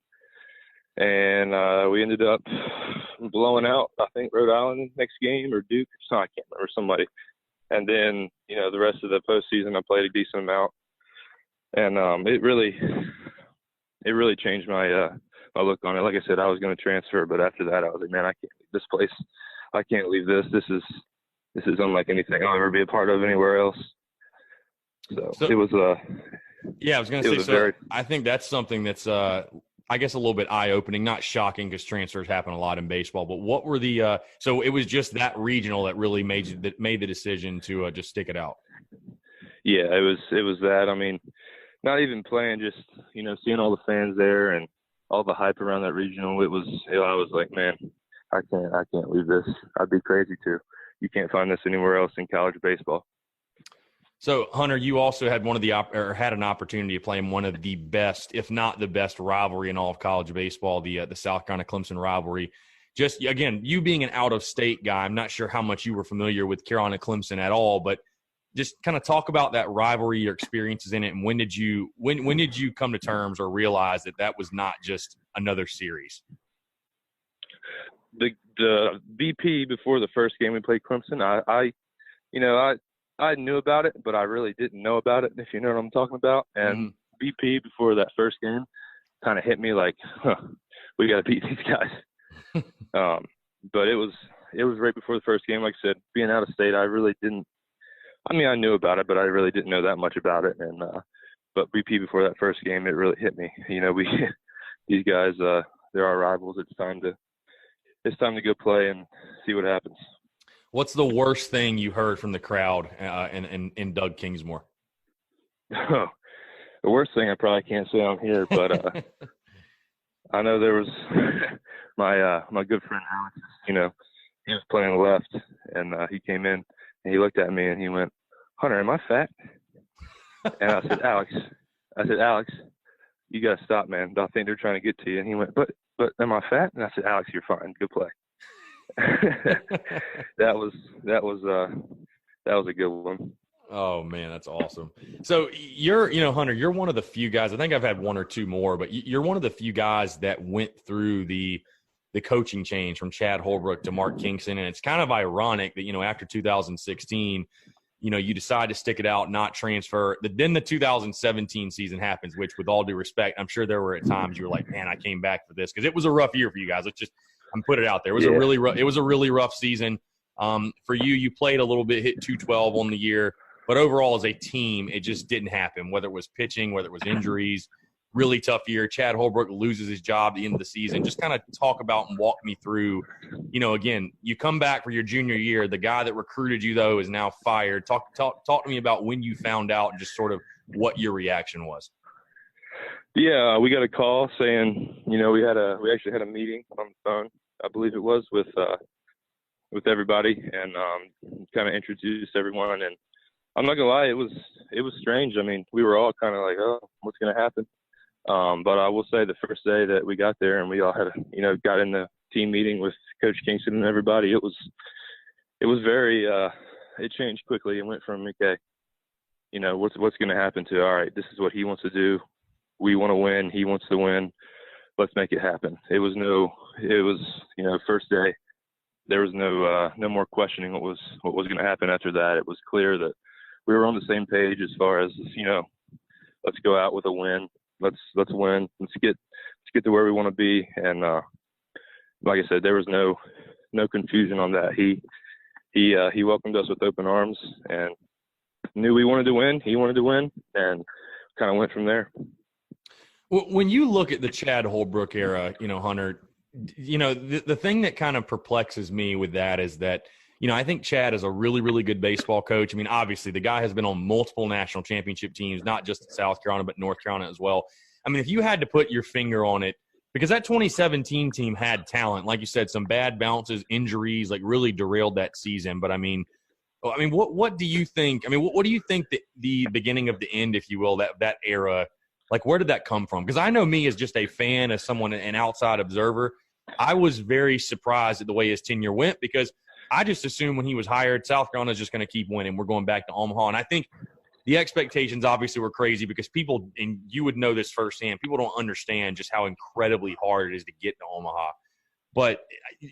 And we ended up blowing out, I think, Rhode Island next game, or Duke. I can't remember, somebody. And then, the rest of the postseason, I played a decent amount. And it really changed my look on it. Like I said, I was going to transfer, but after that, I was like, man, I can't leave this place. I can't leave this. This is unlike anything I'll ever be a part of anywhere else. So it was yeah, I was going to say, so I think that's something that's I guess a little bit eye-opening, not shocking because transfers happen a lot in baseball. But what were the so it was just that regional that really made the decision to just stick it out? Yeah, it was that. Not even playing, just seeing all the fans there and all the hype around that regional. It was, I was like, man, I can't leave this. I'd be crazy to. You can't find this anywhere else in college baseball. So, Hunter, you also had had an opportunity to play in one of the best, if not the best, rivalry in all of college baseball, the South Carolina Clemson rivalry. Just, again, you being an out-of-state guy, I'm not sure how much you were familiar with Carolina Clemson at all, but just kind of talk about that rivalry, your experiences in it, and when did you come to terms or realize that was not just another series? The BP before the first game we played Clemson, I knew about it, but I really didn't know about it, if you know what I'm talking about. And BP before that first game kind of hit me like, we got to beat these guys. But it was right before the first game. Like I said, being out of state, I really didn't. I mean, I knew about it, but I really didn't know that much about it. And but BP before that first game, it really hit me. These guys, they're our rivals. It's time to go play and see what happens. What's the worst thing you heard from the crowd in Doug Kingsmore? The worst thing I probably can't say on here, but I know there was my good friend Alex. He was playing left, and he came in and he looked at me and he went, "Hunter, am I fat?" And I said, Alex, you gotta stop, man. I think they're trying to get to you. And he went, but am I fat? And I said, Alex, you're fine. Good play. That was a good one. Oh man, that's awesome. So Hunter, you're one of the few guys, I think I've had one or two more, but you're one of the few guys that went through the coaching change from Chad Holbrook to Mark Kingston. And it's kind of ironic that, after 2016, you decide to stick it out, not transfer. Then the 2017 season happens, which with all due respect, I'm sure there were at times you were like, man, I came back for this. Cause it was a rough year for you guys. I'm put it out there. It was a really rough season. For you played a little bit, hit 212 on the year, but overall as a team, it just didn't happen, whether it was pitching, whether it was injuries. Really tough year. Chad Holbrook loses his job at the end of the season. Just kind of talk about and walk me through, again, you come back for your junior year. The guy that recruited you, though, is now fired. Talk to me about when you found out and just sort of what your reaction was. Yeah, we got a call saying, we actually had a meeting on the phone, I believe it was, with everybody, and kind of introduced everyone. And I'm not gonna lie, it was strange. I mean, we were all kind of like, oh, what's gonna happen? But I will say the first day that we got there and we all had, got in the team meeting with Coach Kingston and everybody, it was very, it changed quickly. It went from, okay, what's going to happen to, all right, this is what he wants to do. We want to win. He wants to win. Let's make it happen. First day, there was no more questioning what was going to happen after that. It was clear that we were on the same page as far as, let's go out with a win. Let's win. Let's get to where we want to be. And like I said, there was no confusion on that. He welcomed us with open arms and knew we wanted to win. He wanted to win, and kind of went from there. When you look at the Chad Holbrook era, Hunter, the thing that kind of perplexes me with that is that, I think Chad is a really, really good baseball coach. I mean, obviously, the guy has been on multiple national championship teams, not just South Carolina, but North Carolina as well. I mean, if you had to put your finger on it, because that 2017 team had talent, like you said, some bad bounces, injuries, like really derailed that season. But I mean, what do you think? I mean, what do you think the beginning of the end, if you will, that era, like where did that come from? Because I know me as just a fan, as someone, an outside observer, I was very surprised at the way his tenure went, because I just assumed when he was hired, South Carolina is just going to keep winning. We're going back to Omaha. And I think the expectations obviously were crazy because people, and you would know this firsthand, people don't understand just how incredibly hard it is to get to Omaha. But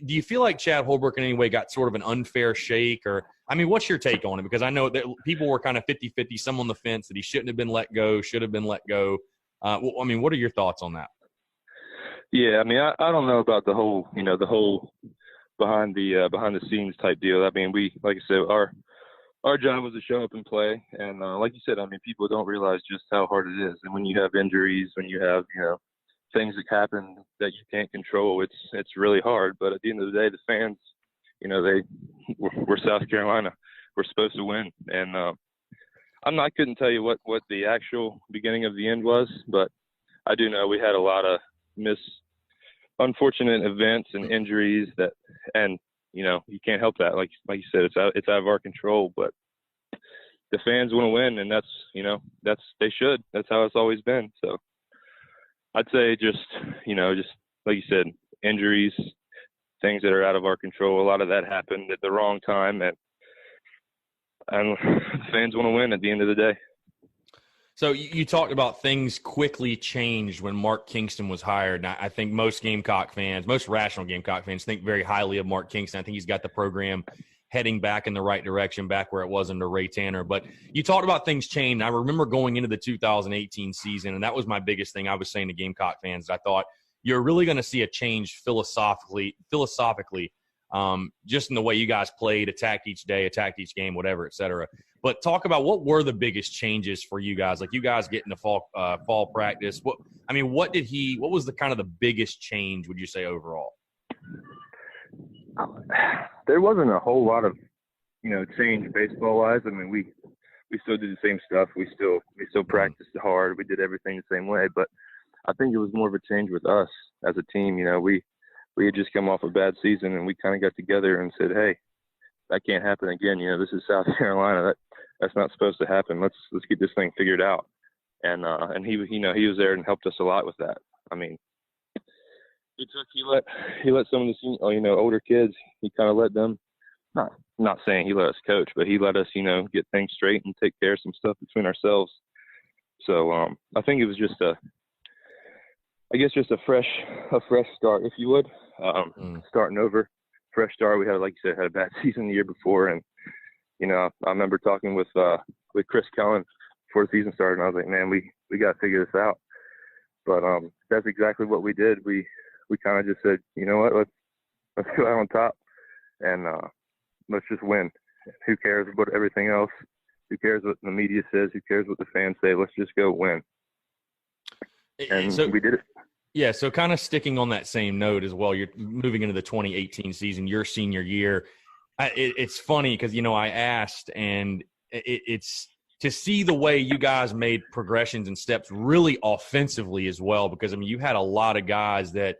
do you feel like Chad Holbrook in any way got sort of an unfair shake? Or, I mean, what's your take on it? Because I know that people were kind of 50-50, some on the fence that he shouldn't have been let go, should have been let go. What are your thoughts on that? Yeah, I mean, I don't know about the whole behind the scenes type deal. I mean, we, like I said, our job was to show up and play. And like you said, I mean, people don't realize just how hard it is. And when you have injuries, when you have, things that happen that you can't control, it's really hard. But at the end of the day, the fans, we're South Carolina. We're supposed to win. And I couldn't tell you what the actual beginning of the end was, but I do know we had a lot of unfortunate events and injuries and you can't help that. Like you said, it's out of our control, but the fans want to win, and that's they should. That's how it's always been. So I'd say just like you said, injuries, things that are out of our control. A lot of that happened at the wrong time, and fans want to win at the end of the day. So you talked about things quickly changed when Mark Kingston was hired. And I think most Gamecock fans, most rational Gamecock fans, think very highly of Mark Kingston. I think he's got the program heading back in the right direction, back where it was under Ray Tanner. But you talked about things changed. I remember going into the 2018 season, and that was my biggest thing I was saying to Gamecock fans. I thought you're really going to see a change philosophically, just in the way you guys played, attacked each day, attacked each game, whatever, et cetera. But talk about what were the biggest changes for you guys? Like you guys get into fall practice. What was the kind of the biggest change, would you say, overall? There wasn't a whole lot of, change baseball-wise. I mean, we still did the same stuff. We still practiced hard. We did everything the same way. But I think it was more of a change with us as a team. We had just come off a bad season, and we kind of got together and said, hey, that can't happen again. This is South Carolina. That's not supposed to happen. Let's get this thing figured out. And he was there and helped us a lot with that. I mean, he let some of the older kids. He kind of let them. Not saying he let us coach, but he let us get things straight and take care of some stuff between ourselves. So I think it was just a fresh start, if you would. Starting over, fresh start. We had, like you said, had a bad season the year before, and I remember talking with Chris Cullen before the season started, and I was like, man, we got to figure this out. But that's exactly what we did. We kind of just said, you know what, let's go out on top, and let's just win. Who cares about everything else? Who cares what the media says? Who cares what the fans say? Let's just go win. And so we did it. Yeah, so kind of sticking on that same note as well, you're moving into the 2018 season, your senior year. It's funny because, I asked, and it's to see the way you guys made progressions and steps really offensively as well, because, you had a lot of guys that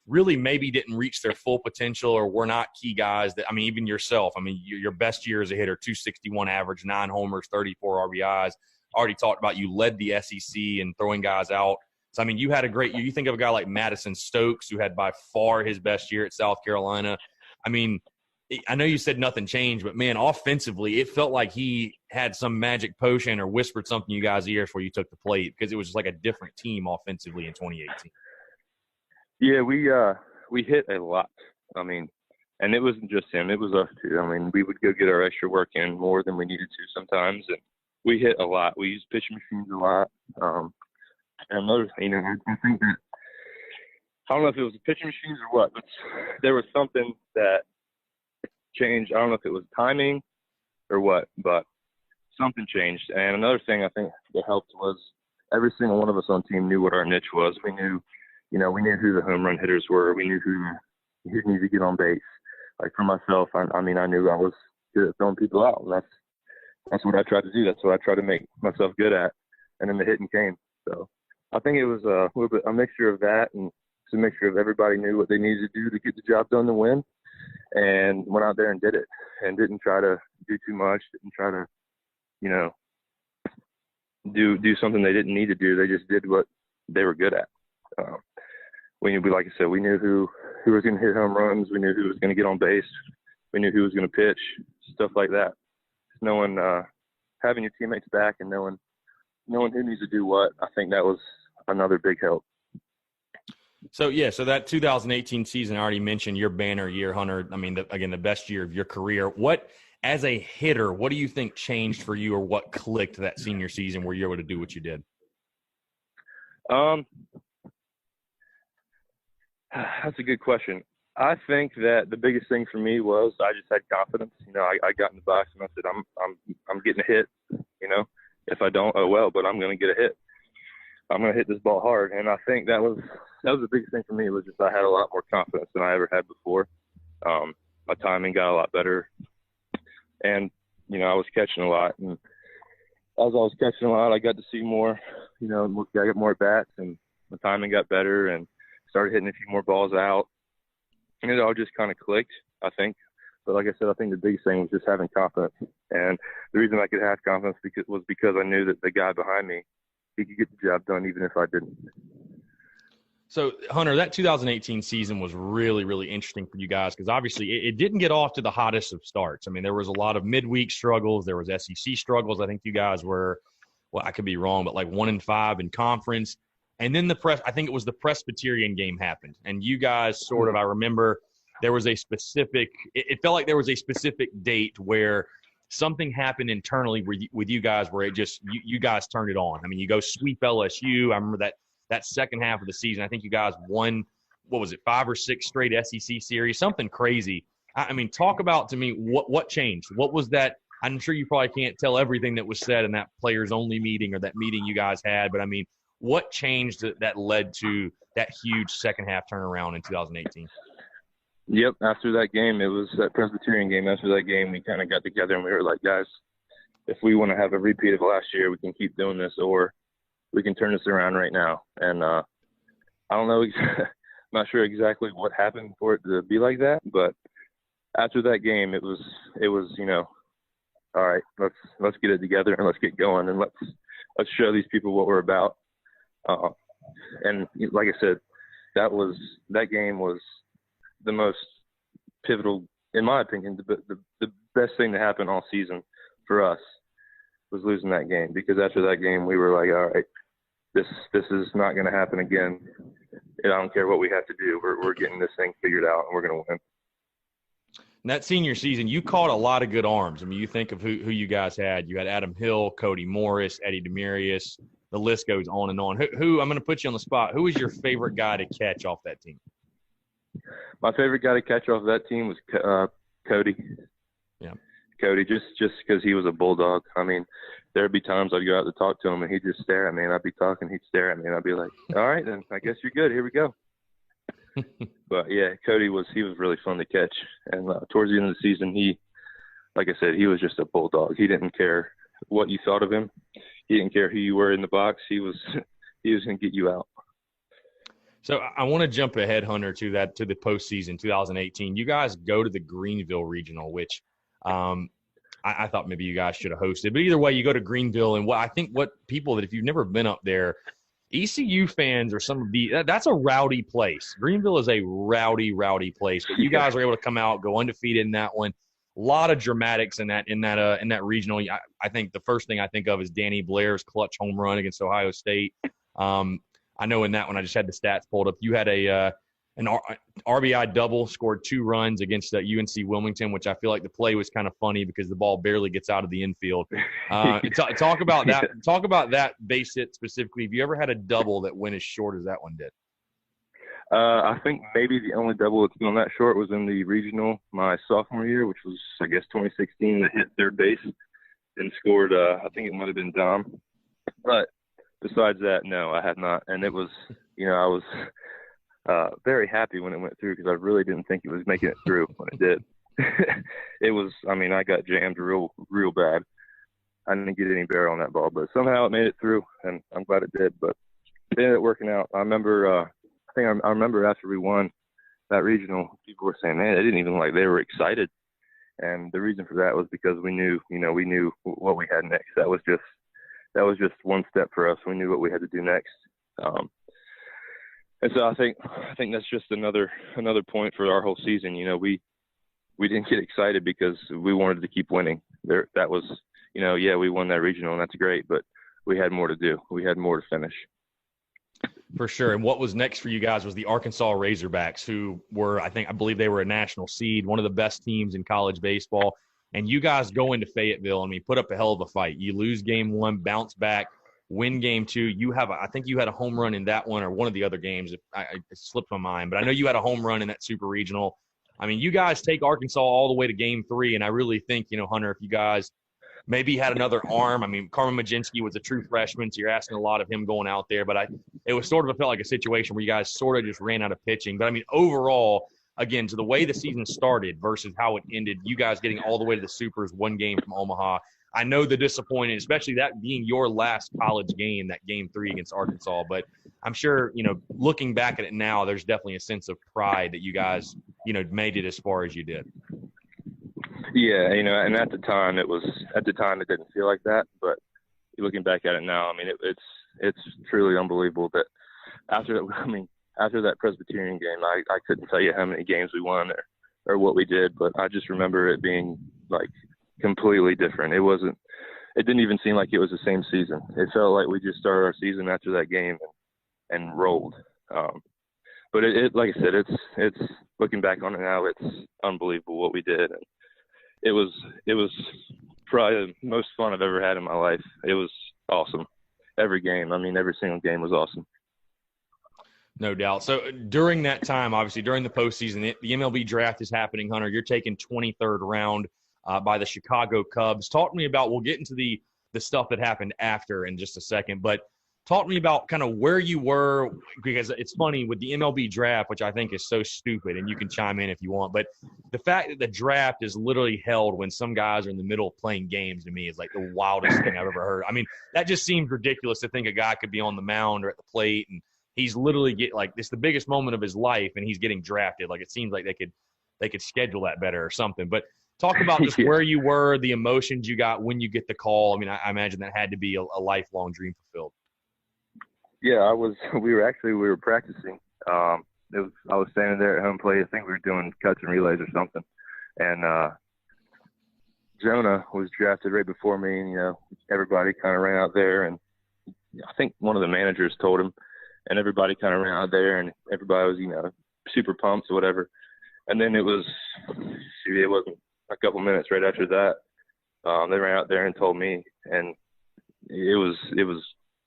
really maybe didn't reach their full potential or were not key guys that, even yourself. Your best year as a hitter, 261 average, 9 homers, 34 RBIs. Already talked about you led the SEC in throwing guys out. So, you had a great year. You think of a guy like Madison Stokes, who had by far his best year at South Carolina. I know you said nothing changed, but, man, offensively, it felt like he had some magic potion or whispered something to you guys' ears before you took the plate, because it was just like a different team offensively in 2018. Yeah, we hit a lot. And it wasn't just him. It was us, too. We would go get our extra work in more than we needed to sometimes, and we hit a lot. We used pitching machines a lot. And another thing, I think that – I don't know if it was the pitching machines or what, but there was something that changed. I don't know if it was timing or what, but something changed. And another thing I think that helped was every single one of us on team knew what our niche was. We knew who the home run hitters were. We knew who needed to get on base. Like for myself, I knew I was good at throwing people out, and that's what I tried to do. That's what I tried to make myself good at. And then the hitting came. So I think it was a little bit a mixture of that, and it's a mixture of everybody knew what they needed to do to get the job done to win, and went out there and did it, and didn't try to do too much, didn't try to, do something they didn't need to do. They just did what they were good at. Like I said, we knew who was going to hit home runs. We knew who was going to get on base. We knew who was going to pitch, stuff like that. Knowing, having your teammates back and knowing who needs to do what, I think that was another big help. So that 2018 season, I already mentioned your banner year, Hunter. The best year of your career. What, as a hitter, what do you think changed for you, or what clicked that senior season where you're able to do what you did? That's a good question. I think that the biggest thing for me was I just had confidence. I got in the box and I said, I'm getting a hit. If I don't, oh well, but I'm going to get a hit. I'm going to hit this ball hard. And I think that was the biggest thing for me, was just I had a lot more confidence than I ever had before. My timing got a lot better. And, I was catching a lot. And as I was catching a lot, I got to see more, I got more at-bats, and my timing got better, and started hitting a few more balls out. And it all just kind of clicked, I think. But like I said, I think the biggest thing was just having confidence. And the reason I could have confidence was because I knew that the guy behind me, he could get the job done even if I didn't. So, Hunter, that 2018 season was really, really interesting for you guys because obviously it didn't get off to the hottest of starts. I mean, there was a lot of midweek struggles. There was SEC struggles. I think you guys were, well, I could be wrong, but like 1-5 in conference. And then I think it was the Presbyterian game happened. And you guys sort of, I remember there was a specific, it felt like there was a specific date where something happened internally with you guys where it just, you guys turned it on. I mean, you go sweep LSU. I remember that second half of the season. I think you guys won, what was it, 5 or 6 straight SEC series, something crazy. I mean, talk about to me what changed. What was that? I'm sure you probably can't tell everything that was said in that players only meeting or that meeting you guys had, but I mean, what changed that led to that huge second half turnaround in 2018? Yep. After that game, it was that Presbyterian game. After that game, we kind of got together and we were like, guys, if we want to have a repeat of last year, we can keep doing this, or we can turn this around right now. And I don't know, I'm not sure exactly what happened for it to be like that, but after that game, it was all right, let's get it together and let's get going and let's show these people what we're about. And like I said, that game was the most pivotal, in my opinion, the best thing to happen all season for us was losing that game, because after that game we were like, all right, this is not going to happen again. And I don't care what we have to do. We're getting this thing figured out and we're going to win. In that senior season, you caught a lot of good arms. I mean, you think of who you guys had. You had Adam Hill, Cody Morris, Eddie Demarius. The list goes on and on. Who I'm going to put you on the spot. Who was your favorite guy to catch off that team? My favorite guy to catch off that team was Cody. Yeah. Cody, just because he was a bulldog. I mean, there'd be times I'd go out to talk to him and he'd just stare at me, and I'd be talking, he'd stare at me, and I'd be like, all right, then I guess you're good. Here we go. But yeah, Cody was really fun to catch. And towards the end of the season, like I said, he was just a bulldog. He didn't care what you thought of him. He didn't care who you were in the box. He was going to get you out. So I want to jump ahead, Hunter, to the postseason 2018. You guys go to the Greenville Regional, which I thought maybe you guys should have hosted. But either way, you go to Greenville, and what people that if you've never been up there, ECU fans or some of that's a rowdy place. Greenville is a rowdy place. But you guys were able to come out, go undefeated in that one. A lot of dramatics in that regional. I think the first thing I think of is Danny Blair's clutch home run against Ohio State. I know in that one, I just had the stats pulled up. You had an RBI double, scored 2 runs against UNC Wilmington, which I feel like the play was kind of funny because the ball barely gets out of the infield. Talk about that. Talk about that base hit specifically. Have you ever had a double that went as short as that one did? I think maybe the only double that's gone that short was in the regional my sophomore year, which was, I guess, 2016, that hit third base and scored, I think it might have been Dom. But besides that, no, I have not. And it was, I was very happy when it went through because I really didn't think it was making it through when it did. It was, I got jammed real bad. I didn't get any barrel on that ball, but somehow it made it through, and I'm glad it did. But it ended up working out. I remember, I remember after we won that regional, people were saying, man, they didn't even they were excited. And the reason for that was because we knew what we had next. That was just one step for us. We knew what we had to do next. And so I think that's just another point for our whole season. We didn't get excited because we wanted to keep winning. That was, we won that regional and that's great, but we had more to do. We had more to finish. For sure. And what was next for you guys was the Arkansas Razorbacks, who were, I believe they were a national seed, one of the best teams in college baseball. And you guys go into Fayetteville and put up a hell of a fight. You lose game 1, bounce back, win game 2. I think you had a home run in that one or one of the other games. It slipped my mind, but I know you had a home run in that super regional. You guys take Arkansas all the way to game 3. And I really think, Hunter, if you guys maybe had another arm. Carmen Majinski was a true freshman, so you're asking a lot of him going out there. But it was sort of felt like a situation where you guys sort of just ran out of pitching. But overall, again, to the way the season started versus how it ended, you guys getting all the way to the Supers, 1 game from Omaha. I know the disappointment, especially that being your last college game, that game 3 against Arkansas. But I'm sure, looking back at it now, there's definitely a sense of pride that you guys, made it as far as you did. Yeah, and at the time it didn't feel like that, but looking back at it now, it's truly unbelievable that after that, after that Presbyterian game, I couldn't tell you how many games we won or what we did, but I just remember it being like completely different. It didn't even seem like it was the same season. It felt like we just started our season after that game and rolled. But it like I said, it's looking back on it now, it's unbelievable what we did. And it was probably the most fun I've ever had in my life. It was awesome. Every game. I mean, every single game was awesome. No doubt. So during that time, obviously during the postseason, the MLB draft is happening, Hunter. You're taken 23rd round by the Chicago Cubs. Talk to me about, we'll get into the stuff that happened after in just a second, but talk to me about kind of where you were, because it's funny with the MLB draft, which I think is so stupid, and you can chime in if you want, but the fact that the draft is literally held when some guys are in the middle of playing games, to me is like the wildest thing I've ever heard. I mean, that just seems ridiculous to think a guy could be on the mound or at the plate and he's literally it's the biggest moment of his life and he's getting drafted. Like, it seems like they could schedule that better or something. But talk about just where you were, the emotions you got when you get the call. I mean, I imagine that had to be a lifelong dream fulfilled. Yeah, we were practicing. I was standing there at home plate. I think we were doing cuts and relays or something. And Jonah was drafted right before me, and, everybody kind of ran out there, and I think one of the managers told him, and everybody kind of ran out there, and everybody was, super pumped or whatever. And then it wasn't a couple minutes right after that. They ran out there and told me, and it was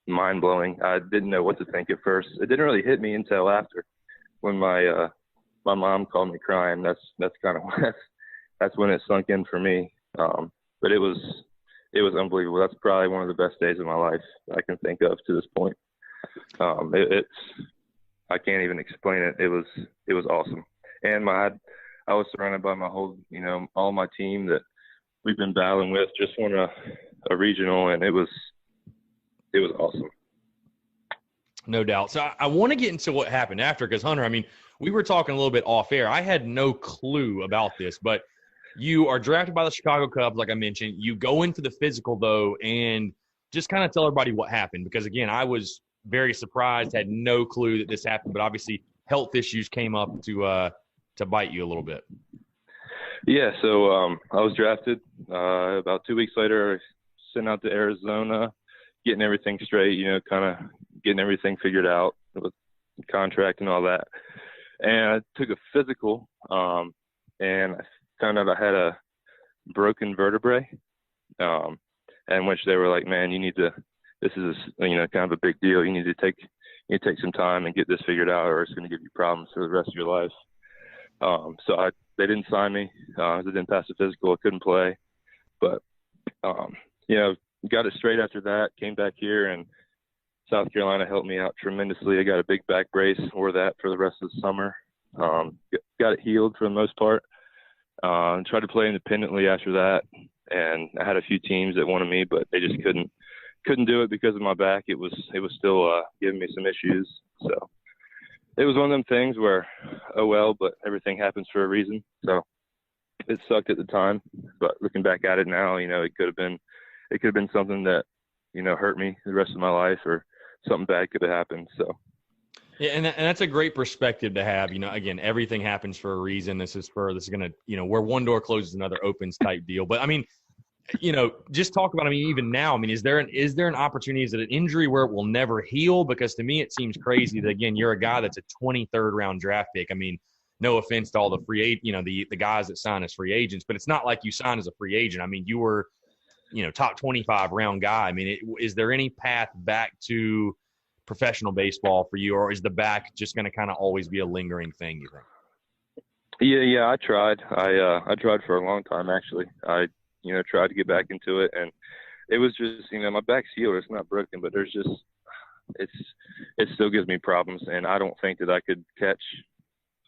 mind-blowing. I didn't know what to think at first. It didn't really hit me until after, when my mom called me crying. That's kind of that's when it sunk in for me. But it was unbelievable. That's probably one of the best days of my life I can think of to this point. I can't even explain it. It was awesome. And I was surrounded by my whole, all my team that we've been battling with, just won a regional, and it was awesome. No doubt. So I want to get into what happened after, because Hunter, I mean, we were talking a little bit off air. I had no clue about this, but you are drafted by the Chicago Cubs, like I mentioned. You go into the physical, though, and just kind of tell everybody what happened, because, again, I was very surprised, had no clue that this happened, but obviously health issues came up to bite you a little bit. Yeah, so I was drafted. About 2 weeks later, I sent out to Arizona, getting everything straight, kind of getting everything figured out with the contract and all that. And I took a physical, and I found out I had a broken vertebrae, and which they were like, man, you need to, this is, kind of a big deal. You need to take some time and get this figured out, or it's going to give you problems for the rest of your life. So they didn't sign me. I didn't pass the physical. I couldn't play, but, got it straight after that, came back here, and South Carolina helped me out tremendously. I got a big back brace, wore that for the rest of the summer. Got it healed for the most part. Tried to play independently after that, and I had a few teams that wanted me, but they just couldn't do it because of my back. It was still giving me some issues. So it was one of them things where, oh well, but everything happens for a reason. So it sucked at the time, but looking back at it now, it could have been something that, hurt me the rest of my life, or something bad could have happened. So. Yeah, and that's a great perspective to have. Again, everything happens for a reason. This is going to, where one door closes, another opens type deal. But I mean, just talk about, even now, is there an opportunity? Is it an injury where it will never heal? Because to me, it seems crazy that, again, you're a guy that's a 23rd round draft pick. No offense to all the free, the guys that sign as free agents, but it's not like you signed as a free agent. You were, top 25 round guy. Is there any path back to professional baseball for you, or is the back just going to kind of always be a lingering thing, you think? Yeah, I tried. I tried for a long time, actually. I tried to get back into it, and it was just, my back's healed. It's not broken, but there's just, it still gives me problems, and I don't think that I could catch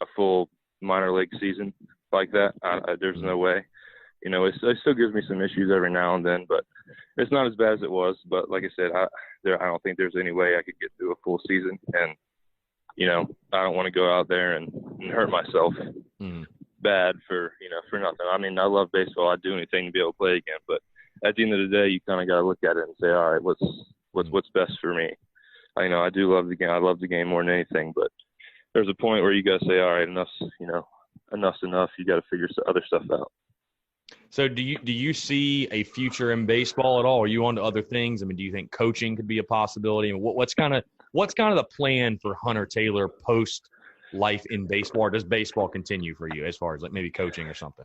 a full minor league season like that. There's no way. It still gives me some issues every now and then, but it's not as bad as it was. But like I said, I don't think there's any way I could get through a full season, and I don't want to go out there and hurt myself bad for nothing. I love baseball. I'd do anything to be able to play again, but at the end of the day, you kind of got to look at it and say, all right, what's best for me? I do love the game. I love the game more than anything, but there's a point where you got to say, all right, enough's enough. You got to figure some other stuff out. So do you see a future in baseball at all? Are you on to other things? I mean, do you think coaching could be a possibility? And what's kind of the plan for Hunter Taylor post life in baseball? Or does baseball continue for you as far as like maybe coaching or something?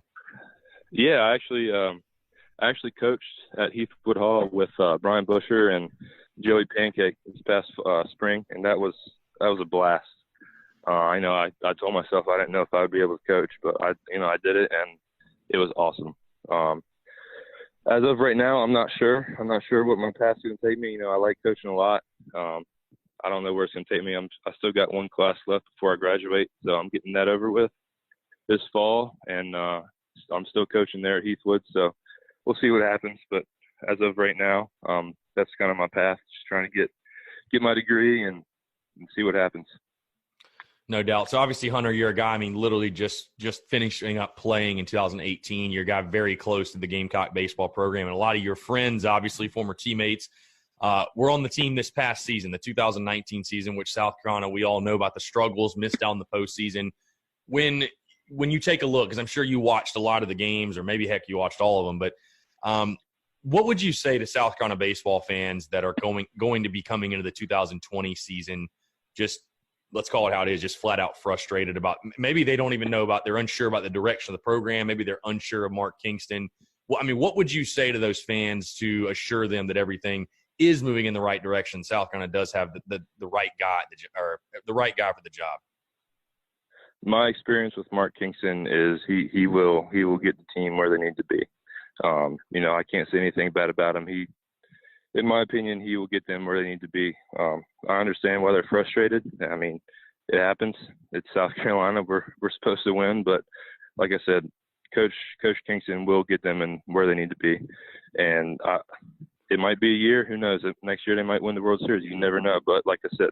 Yeah, I actually coached at Heathwood Hall with Brian Busher and Joey Pancake this past spring, and that was a blast. I know I told myself I didn't know if I would be able to coach, but I did it, and it was awesome. As of right now, I'm not sure. I'm not sure what my path's going to take me. I like coaching a lot. I don't know where it's going to take me. I still got one class left before I graduate, so I'm getting that over with this fall, and I'm still coaching there at Heathwood, so we'll see what happens. But as of right now, that's kind of my path, just trying to get my degree and see what happens. No doubt. So obviously, Hunter, you're a guy, I mean, literally just finishing up playing in 2018. You're a guy very close to the Gamecock baseball program. And a lot of your friends, obviously former teammates, were on the team this past season, the 2019 season, which South Carolina, we all know about the struggles, missed out in the postseason. When you take a look, because I'm sure you watched a lot of the games, or maybe, heck, you watched all of them, but what would you say to South Carolina baseball fans that are going to be coming into the 2020 season, just – let's call it how it is, just flat out frustrated about, maybe they don't even know about, they're unsure about the direction of the program. Maybe they're unsure of Mark Kingston. Well, I mean, what would you say to those fans to assure them that everything is moving in the right direction? South Carolina does have the right guy, or the right guy for the job. My experience with Mark Kingston is he will get the team where they need to be. I can't say anything bad about him. In my opinion, he will get them where they need to be. I understand why they're frustrated. I mean, it happens. It's South Carolina. We're supposed to win, but like I said, Coach Kingston will get them in where they need to be. And it might be a year. Who knows? Next year they might win the World Series. You never know. But like I said,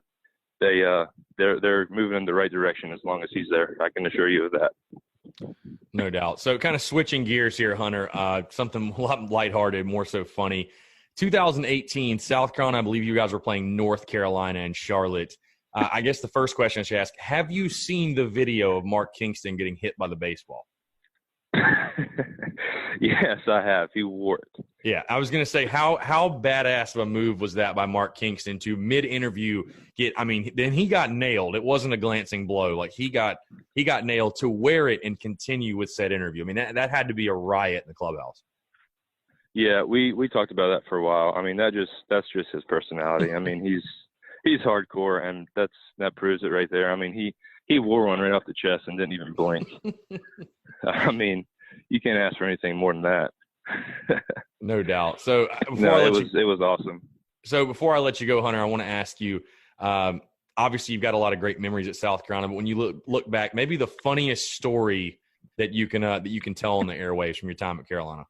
they're moving in the right direction as long as he's there. I can assure you of that. No doubt. So kind of switching gears here, Hunter, something a lot lighthearted, more so funny. 2018, South Carolina, I believe you guys were playing North Carolina and Charlotte. I guess the first question I should ask, have you seen the video of Mark Kingston getting hit by the baseball? Yes, I have. He wore it. Yeah, I was going to say, how badass of a move was that by Mark Kingston to mid-interview then he got nailed. It wasn't a glancing blow. Like he got nailed to wear it and continue with said interview. I mean, that had to be a riot in the clubhouse. Yeah, we talked about that for a while. I mean, that's just his personality. I mean, he's hardcore, and that proves it right there. I mean, he wore one right off the chest and didn't even blink. I mean, you can't ask for anything more than that. No doubt. So it was awesome. So before I let you go, Hunter, I want to ask you. Obviously, you've got a lot of great memories at South Carolina, but when you look back, maybe the funniest story that you can tell on the airwaves from your time at Carolina.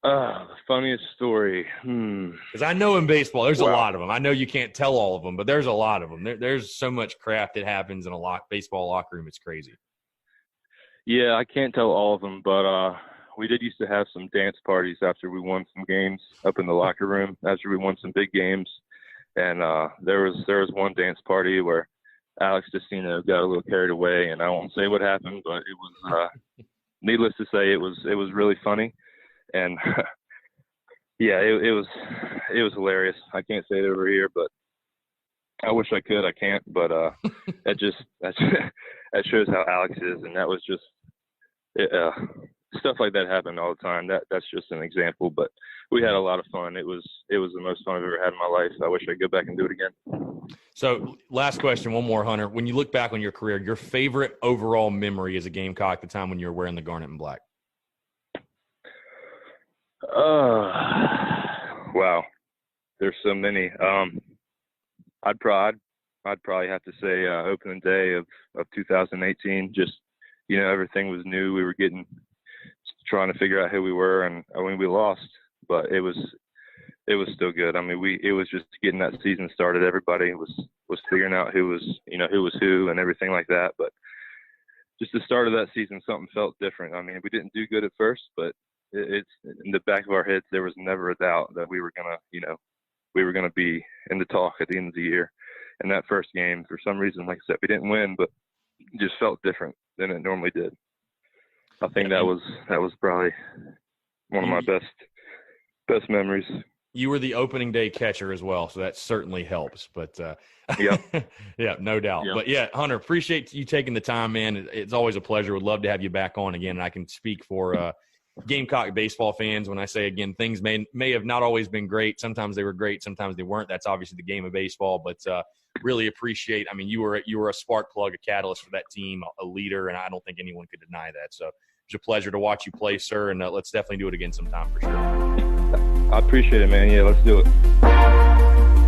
The funniest story. Because I know in baseball, there's a lot of them. I know you can't tell all of them, but there's a lot of them. There's so much crap that happens in a baseball locker room. It's crazy. Yeah, I can't tell all of them, but we did used to have some dance parties after we won some games up in the locker room, after we won some big games. And there was one dance party where Alex Destino got a little carried away, and I won't say what happened, but it was needless to say, it was really funny. And yeah, it was hilarious. I can't say it over here, but I wish I could. I can't. But that shows how Alex is, and that was just stuff like that happened all the time. That's just an example. But we had a lot of fun. It was the most fun I've ever had in my life. I wish I could go back and do it again. So, last question, one more, Hunter. When you look back on your career, your favorite overall memory as a Gamecock, the time when you were wearing the garnet and black? Wow, there's so many. I'd probably have to say opening day of 2018. Just everything was new. We were trying to figure out who we were, and I mean we lost, but it was still good. I mean it was just getting that season started. Everybody was figuring out who was who and everything like that. But just the start of that season, something felt different. I mean we didn't do good at first, but it's in the back of our heads. There was never a doubt that we were gonna be in the talk at the end of the year, in that first game. For some reason, like I said, we didn't win, but it just felt different than it normally did. I think that was probably one of my best memories. You were the opening day catcher as well, so that certainly helps. But yeah, yeah, no doubt. Yep. But yeah, Hunter, appreciate you taking the time, man. It's always a pleasure. Would love to have you back on again. And I can speak for Gamecock baseball fans when I say, again, things may have not always been great. Sometimes they were great, sometimes they weren't. That's obviously the game of baseball. But really appreciate. I mean, you were a spark plug, a catalyst for that team, a leader, and I don't think anyone could deny that. So it's a pleasure to watch you play, sir. And let's definitely do it again sometime for sure. I appreciate it, man. Yeah, let's do it.